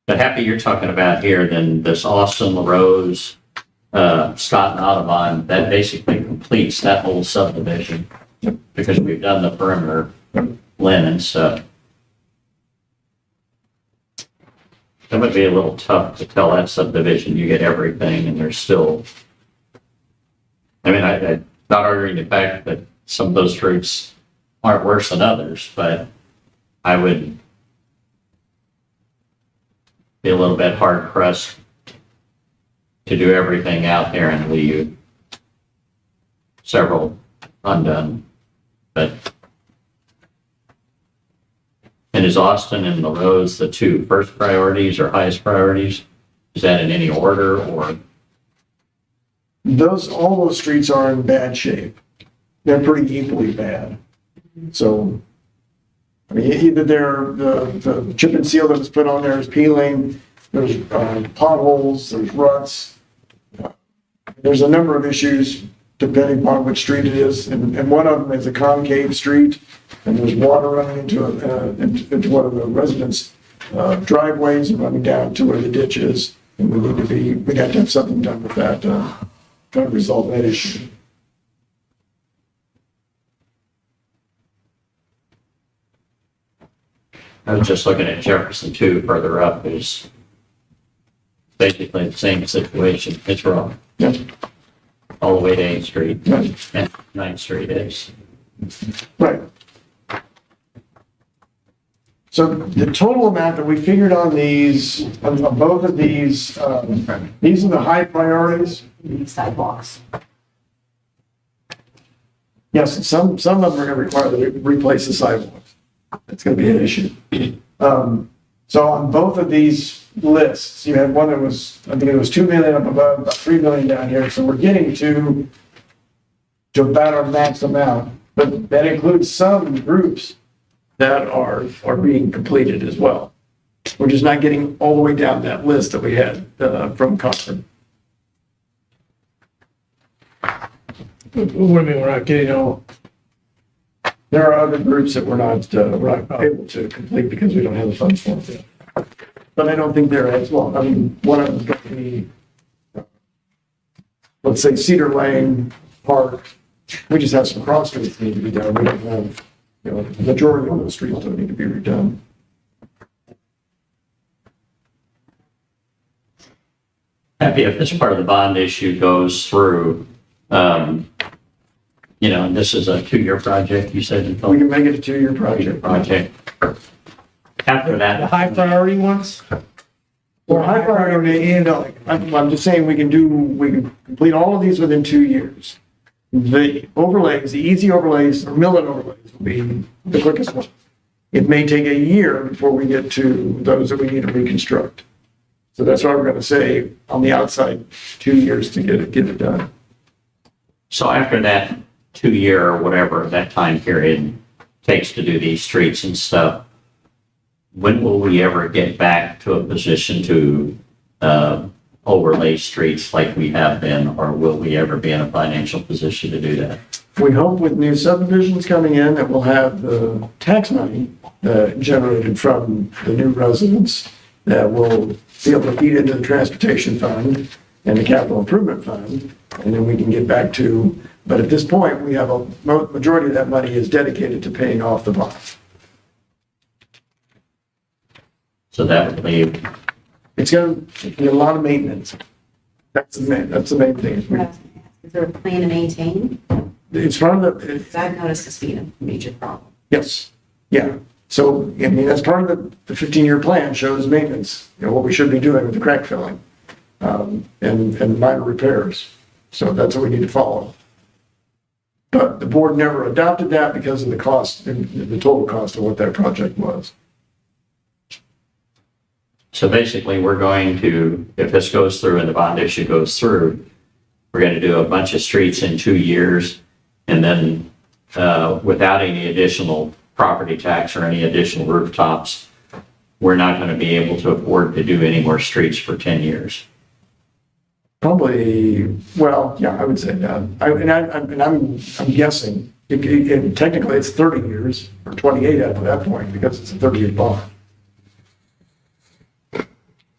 But happy you're talking about here, then this Austin, LaRose, Scott and Audubon, that basically completes that whole subdivision because we've done the perimeter Lynn and stuff. That would be a little tough to tell that subdivision you get everything and there's still, I mean, I'm not arguing the fact that some of those streets aren't worse than others, but I would be a little bit hard pressed to do everything out there and leave several undone. But, and is Austin and LaRose the two first priorities or highest priorities? Is that in any order or? All those streets are in bad shape. They're pretty equally bad. So, I mean, either the chip and seal that was put on there is peeling, there's potholes, there's ruts. There's a number of issues depending upon which street it is. And one of them is a concave street, and there's water running into one of the residents' driveways and running down to where the ditch is. And we'd have to have something done with that, try to resolve that issue. I was just looking at Jefferson 2 further up is basically the same situation. It's wrong. Yeah. All the way to 8th Street Right. and 9th Street is. Right. So the total amount that we figured on these, on both of these are the high priorities. Sidewalks. Yes, some of them are going to require to replace the sidewalks. That's going to be an issue. So on both of these lists, you had one that was, I think it was 2 million up above, about 3 million down here. So we're getting to about our max amount, but that includes some groups that are being completed as well. We're just not getting all the way down that list that we had from Concord. What do you mean we're not getting all? There are other groups that we're not able to complete because we don't have the funds for it. But I don't think they're as well. I mean, one of them's going to be, let's say Cedar Lane Park. We just have some cross streets that need to be done. We don't have, the majority of those streets don't need to be redone. Happy if this part of the bond issue goes through, and this is a 2-year project, you said? We can make it a 2-year project. After The that, high priority ones? Well, high priority, and I'm just saying we can complete all of these within 2 years. The overlays, the easy overlays or millet overlays will be the quickest one. It may take a year before we get to those that we need to reconstruct. So that's why we're going to say on the outside, 2 years to get it done. so after that 2-year or whatever that time period takes to do these streets and stuff, when will we ever get back to a position to overlay streets like we have been, or will we ever be in a financial position to do that? We hope with new subdivisions coming in that we'll have the tax money generated from the new residents that will be able to feed into the transportation fund and the capital improvement fund, and then we can get back to, but at this point, we have a majority of that money is dedicated to paying off the bond. So that would leave, It's going to be a lot of maintenance. That's the main thing. Is there a plan to maintain? It's part of the, Because I've noticed this being a major problem. yes, yeah. So, I mean, that's part of the 15-year plan shows maintenance, what we should be doing with the crack filling, and minor repairs. So that's what we need to follow. But the board never adopted that because of the cost, the total cost of what that project was. So basically, we're going to, if this goes through and the bond issue goes through, we're going to do a bunch of streets in 2 years, and then without any additional property tax or any additional rooftops, we're not going to be able to afford to do any more streets for 10 years. Probably, well, yeah, I would say that. I'm guessing, technically it's 30 years, or 28 after that point, because it's a 30-year bond.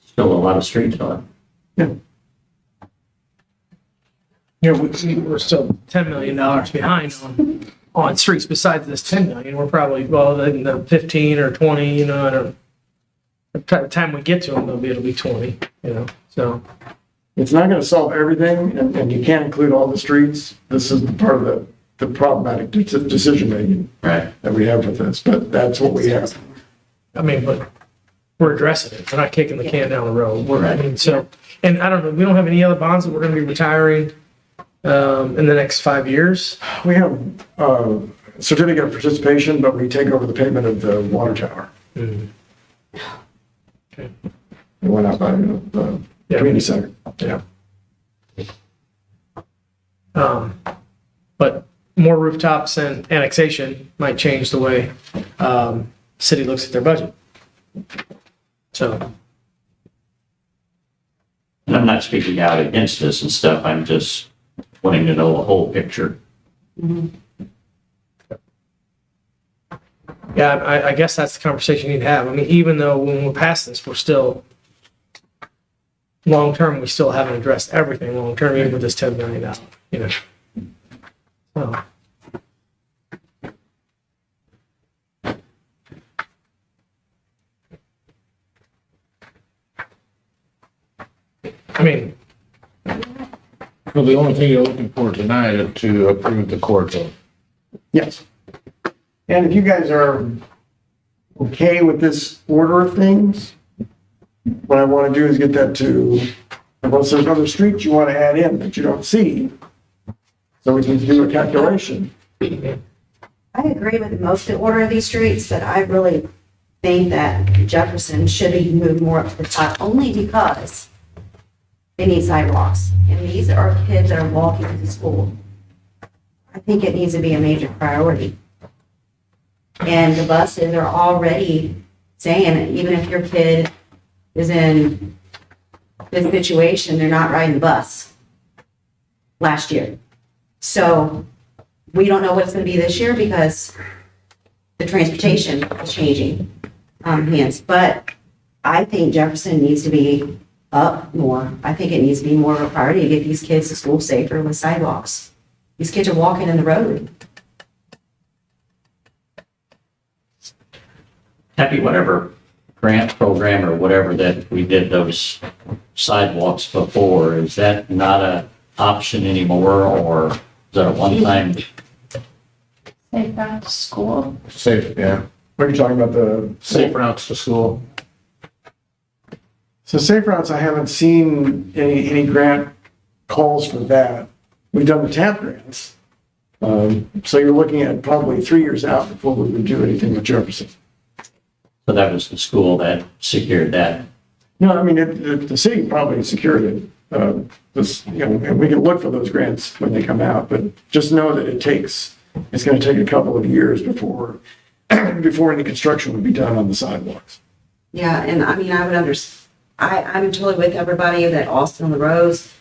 Still a lot of streets on. Yeah. You know, we're still $10 million behind on streets besides this 10 million. We're probably, well, in the 15 or 20, you know, I don't, by the time we get to them, it'll be 20, you know, so. It's not going to solve everything, and you can't include all the streets. This is part of the problematic decision-making Right. that we have with this, but that's what we have. I mean, but we're addressing it. We're not kicking the can down the road. I mean, so, and I don't know, we don't have any other bonds that we're going to be retiring in the next 5 years. We have a certificate of participation, but we take over the payment of the water tower. Okay. It went out by the community center. Yeah. But more rooftops and annexation might change the way city looks at their budget. So, And I'm not speaking out against this and stuff, I'm just wanting to know the whole picture. yeah, I guess that's the conversation you need to have. I mean, even though when we're past this, we're still, long-term, we still haven't addressed everything long-term, even with this $10 million, you know. So. I mean, Well, the only thing you're looking for tonight is to approve the court vote. Yes. And if you guys are okay with this order of things, what I want to do is get that to, unless there's other streets you want to add in that you don't see, so we can do a calculation. I agree with most of the order of these streets, but I really think that Jefferson should be moved more up to the top, only because they need sidewalks. And these are kids that are walking to school. I think it needs to be a major priority. And the buses are already saying, even if your kid is in this situation, they're not riding the bus last year. So we don't know what it's going to be this year because the transportation is changing hands. But I think Jefferson needs to be up more. I think it needs to be more of a priority to get these kids to school safer with sidewalks. These kids are walking in the road. Happy, whatever grant program or whatever that we did those sidewalks before, is that not an option anymore, or is that a one-time? Safe route to school. Safe, yeah. What are you talking about, the Safe routes to school. So safe routes, I haven't seen any grant calls for that. We've done the TAP grants. So you're looking at probably 3 years out before we would do anything with Jefferson. So that was the school that secured that. No, I mean, the city probably secured it. This, you know, and we can look for those grants when they come out, but just know that it's going to take a couple of years before any construction would be done on the sidewalks. Yeah, and I mean, I would I'm totally with everybody that Austin on the Rose,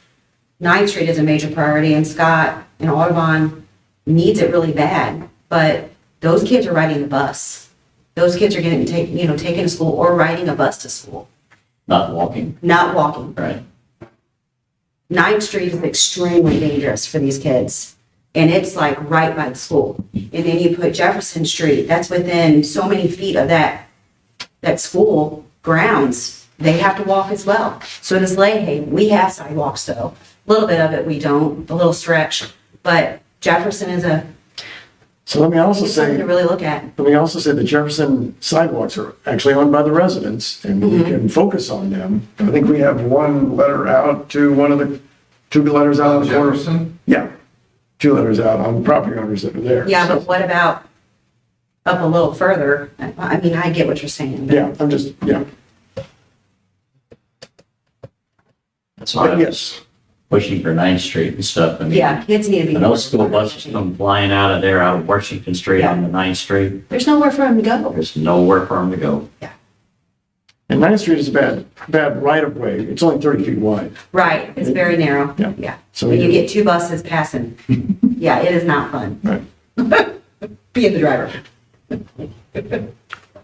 9th Street is a major priority, and Scott and Audubon needs it really bad, but those kids are riding the bus. Those kids are getting taken to school or riding a bus to school, Not walking, not walking. right? 9th Street is extremely dangerous for these kids. And it's like right by the school. And then you put Jefferson Street, that's within so many feet of that school grounds. They have to walk as well. So does Leahy. We have sidewalks though. A little bit of it we don't, a little stretch. But Jefferson is So let me also something say, to really look at. the Jefferson sidewalks are actually owned by the residents, and we can focus on them. I think we have one letter out to one of the, 2 letters out of the corner. Jefferson? Yeah. two letters out on property owners that are there. Yeah, So, but what about up a little further? I mean, I get what you're saying. but- Yeah, I'm just, yeah, That's why I was yes. pushing for 9th Street and stuff. I mean, Yeah, kids need to be. when those school buses come flying out of there, out of Washington Street on the 9th Street, There's nowhere for them to go. there's nowhere for them to go. And 9th Street is a bad right of way. It's only 30 feet wide. Right, it's very narrow. Yeah. Yeah. So When you you- get two buses passing, yeah, it is not fun. Right. Being the driver.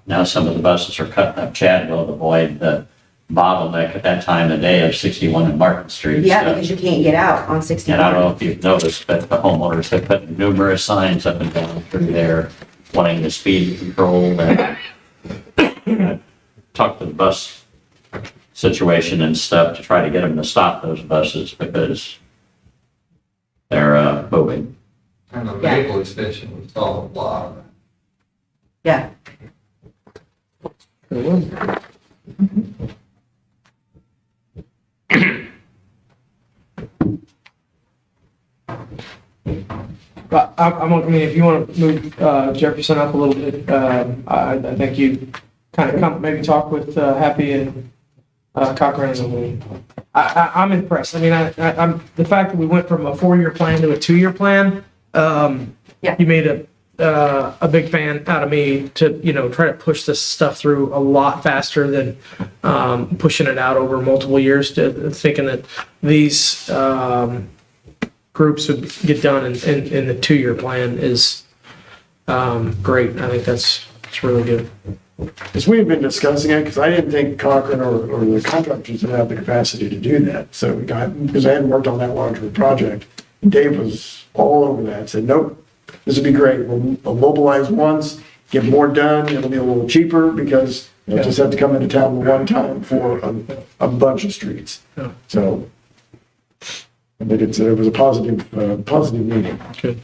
Now some of the buses are cutting up Chadwell to avoid the bottleneck at that time of day of 61 and Market Street. Yeah, So- because you can't get out on 61. And I don't know if you've noticed, but the homeowners have put numerous signs up and down through there wanting the speed control and talk to the bus situation and stuff to try to get them to stop those buses because they're moving. And the Yeah. vehicle extension was all a lot. Yeah. But I mean, if you want to move Jefferson up a little bit, I think you kind of come, maybe talk with Happy and Cochran. And I'm impressed. I mean, I'm the fact that we went from a 4-year plan to a 2-year plan. Yeah. You made a big fan out of me to, try to push this stuff through a lot faster than pushing it out over multiple years, to thinking that these groups would get done in the 2-year plan is great. I think it's really good. Because we had been discussing it, because I didn't think Cochran or the contractors would have the capacity to do that. So, because I hadn't worked on that large of a project, Dave was all over that, said, nope, this would be great. We'll mobilize once, get more done, it'll be a little cheaper because you'll just have to come into town one time for a bunch of streets. Yeah. So, I think it was a positive meeting. Good.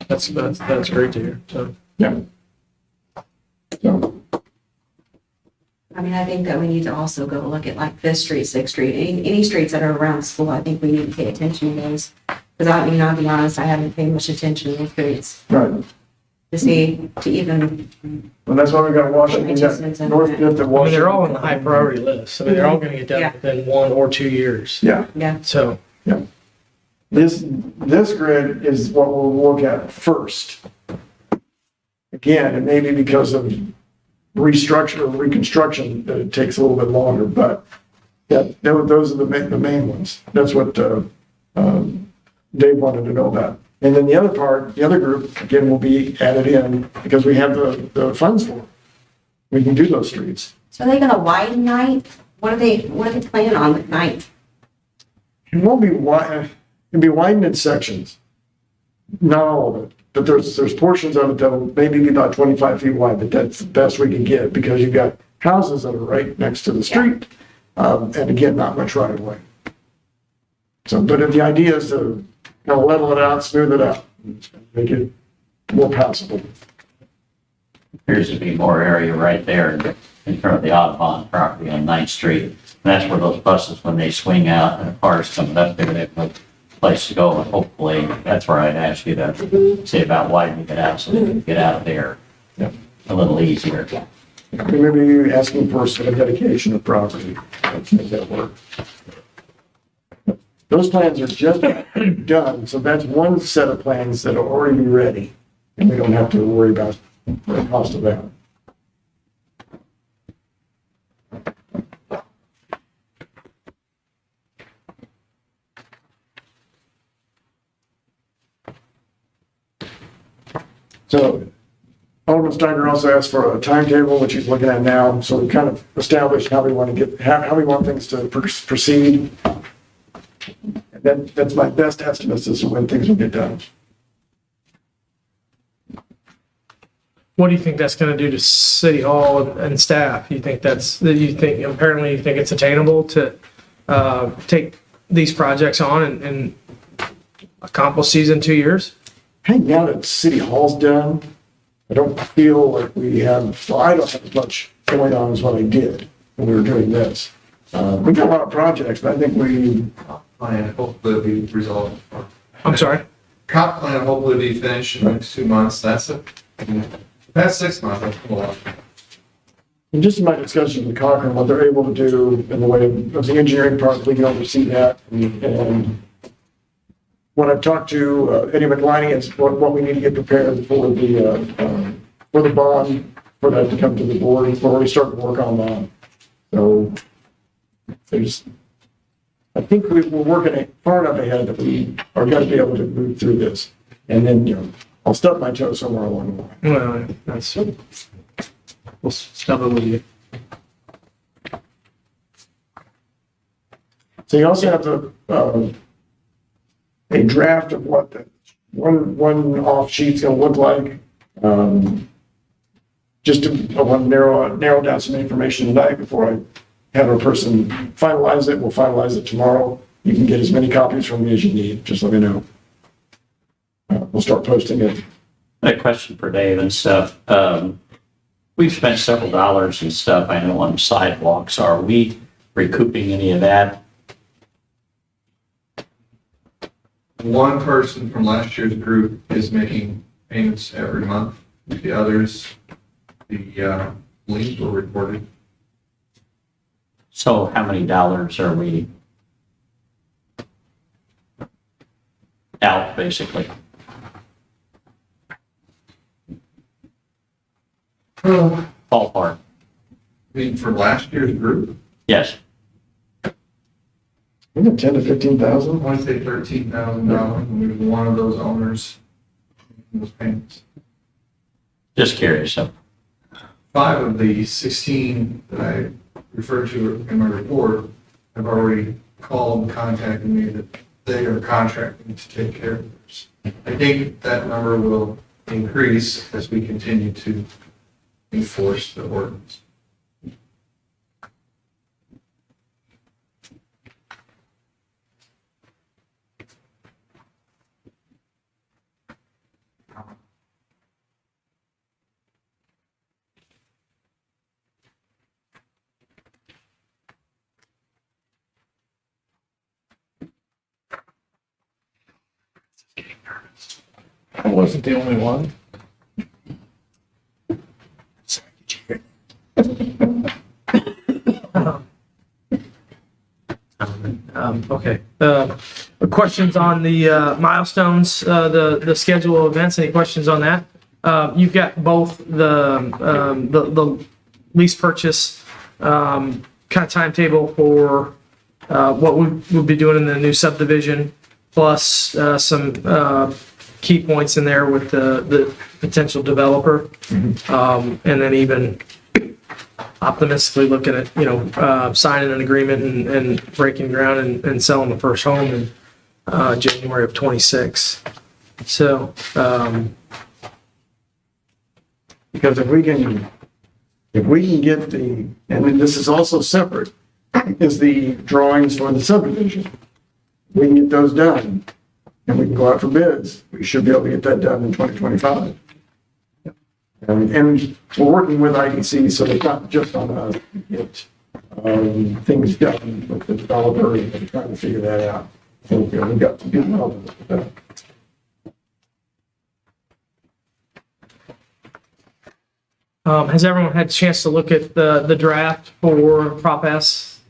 That's great to hear. So. Yeah. So, I mean, I think that we need to also go look at like 5th Street, 6th Street, any streets that are around school. I think we need to pay attention to those. Because I'll be honest, I haven't paid much attention to those streets right. to see, to even, Well, that's why we got Washington, we got North Fifth and I mean, Washington. they're all on the high priority list. I mean, they're all going to get done Yeah. within 1 or 2 years. Yeah. yeah. So, Yeah. This grid is what we'll look at first. Again, it may be because of restructure or reconstruction that it takes a little bit longer, but yeah, those are the main ones. That's what Dave wanted to know about. And then the other part, the other group, again, will be added in because we have the funds for it. We can do those streets. So are they gonna widen Ninth? What are they planning on with Ninth? It won't be wide, it'll be widened in sections. Not all of it, but there's portions of it that'll maybe be about 25 feet wide, but that's the best we can get because you've got houses that are right next to the street. And again, not much right of way. So, but the idea is to kind of level it out, smooth it out, make it more passable. Appears to be more area right there in front of the Audubon property on 9th Street. And that's where those buses, when they swing out and the cars coming up there, they have no place to go. And hopefully, that's where I'd ask you to say about widening it out so they can get out of there Yep. a little easier. Maybe you're asking for some dedication of property. Let's make that work. Those plans are just done, so that's one set of plans that are already ready. And we don't have to worry about the cost of that. So Alderman Steiger also asked for a timetable, which he's looking at now. So we kind of established how we want to how we want things to proceed. And that's my best estimate as to when things will get done. what do you think that's going to do to City Hall and staff? You think apparently you think it's attainable to take these projects on and accomplish these in 2 years? I think now that City Hall's done, I don't feel like we have, well, I don't have as much going on as what I did when we were doing this. We've got a lot of projects, but I think we, Plan, hopefully it'll be resolved. I'm sorry. Comp plan will hopefully be finished in the next 2 months. That's past 6 months, that's a lot. And just in my discussion with Cochrane, what they're able to do in the way of the engineering part, we can oversee that. And when I've talked to Eddie McLiney, it's what we need to get prepared for the bond, for that to come to the board. We're already starting to work on that. So I think we're working far enough ahead that we are going to be able to move through this. And then, I'll stub my toe somewhere along the way. Well, that's, we'll stub it with you. So you also have a draft of what the one off sheet's gonna look like. Just I want to narrow down some information tonight before I have a person finalize it. We'll finalize it tomorrow. You can get as many copies from me as you need. Just let me know. We'll start posting it. A question for Dave and stuff. We've spent several dollars and stuff, I know, on sidewalks. Are we recouping any of that? One person from last year's group is making payments every month. The others, the liens were reported. So how many dollars are we out, basically? Ballpark, I mean, for last year's group, yes. We got 10 to 15,000. I want to say $13,000, and we were one of those owners making those payments. Just curious, so. 5 of the 16 that I referred to in my report have already called and contacted me that they are contracting to take care of this. I think that number will increase as we continue to enforce the ordinance. I wasn't the only one. Okay. Questions on the milestones, the schedule of events? Any questions on that? You've got both the lease purchase kind of timetable for what we'll be doing in the new subdivision, plus some key points in there with the potential developer, and then even optimistically looking at, signing an agreement and breaking ground and selling the first home in January of +26. So, Because if we can get and then this is also separate, is the drawings for the subdivision. We can get those done and we can go out for bids. We should be able to get that done in 2025. And we're working with IDC, so it's not just on us to get things done with the developer and trying to figure that out. So, we've got some good help with that. has everyone had a chance to look at the draft for Prop S?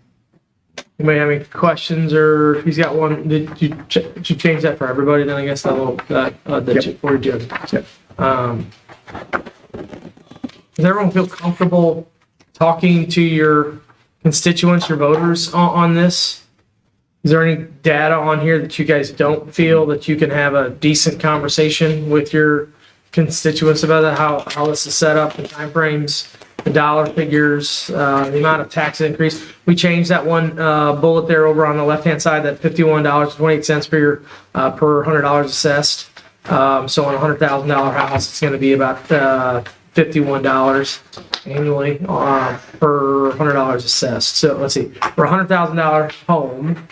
Anybody have any questions, or if he's got one, did you change that for everybody then, I guess, or did you? Yep. Does everyone feel comfortable talking to your constituents, your voters on this? Is there any data on here that you guys don't feel that you can have a decent conversation with your constituents about that, how this is set up, the timeframes, the dollar figures, the amount of tax increase? We changed that one bullet there over on the left-hand side, that $51.28 per $100 assessed. So on a $100,000 house, it's going to be about $51 annually per $100 assessed. So let's see, for a $100,000 home,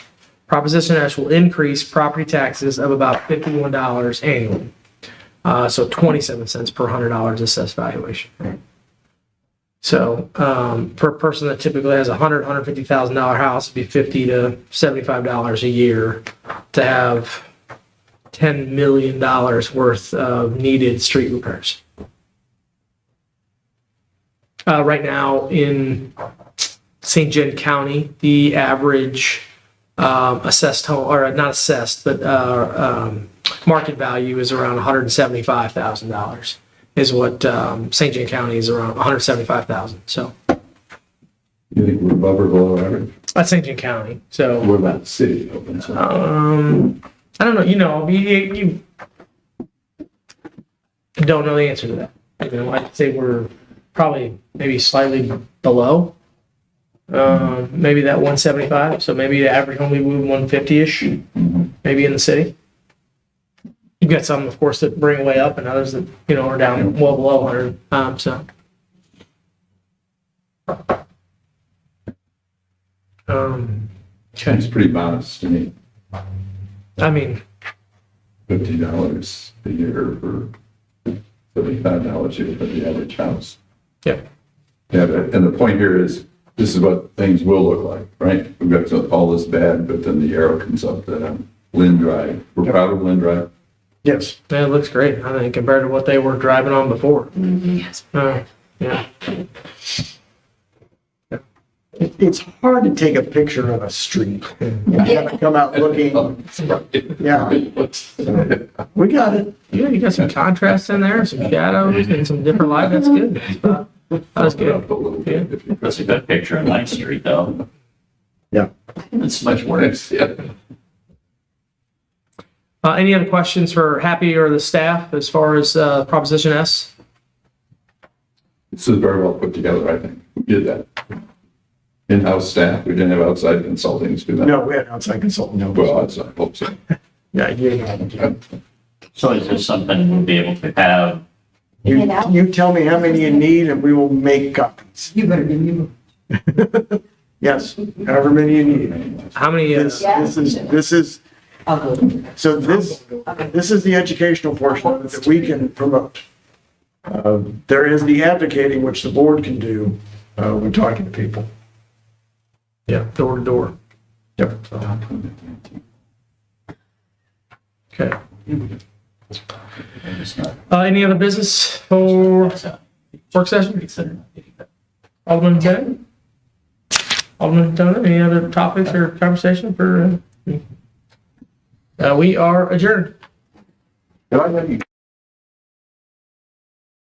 Proposition S will increase property taxes of about $51 annually. So 27 cents per $100 assessed valuation. So for a person that typically has a $150,000 house, it'd be $50 to $75 a year to have $10 million worth of needed street repairs. Right now in St. John County, the average assessed home, or not assessed, but market value is around $175,000 is what St. John County is, around $175,000. So You think we're above or below average? that's St. John County. So What about the city? I don't know. You don't know the answer to that. I'd say we're probably maybe slightly below. Maybe that 175. So maybe the average home we move 150-ish, maybe in the city. You've got some, of course, that bring way up, and others that are down well below 100. So. Okay. It's pretty modest to me. I mean, $50 a year for $75 a year for the average house. yeah. Yeah, and the point here is, this is what things will look like, right? We've got all this bad, but then the arrow comes up to Lynn Drive. We're proud of Lynn Drive. Yes. Yeah, it looks great, I think, compared to what they were driving on before. Yes. Yeah. It's hard to take a picture of a street and have it come out looking, yeah. We got it. Yeah, you got some contrast in there, some shadows, and some different light. That's good. That's good. That's a good picture of Ninth Street, though. Yeah. It's much worse. Yeah. Any other questions for Happy or the staff as far as Proposition S? This is very well put together, I think. We did that. In-house staff, we didn't have outside consultants do that. No, we had outside consultant. No. Well, outside, hope so. Yeah, you So is this something we'll be able to have? You tell me how many you need and we will make copies. You better give me. Yes, however many you need. How many? This is, so this is the educational portion of it that we can promote. There is the advocating, which the board can do when talking to people. Yeah, door to door. Yep. Okay. Any other business for work session? Alderman Lieutenant? Alderman Lieutenant, any other topics or conversation for? We are adjourned. Did I let you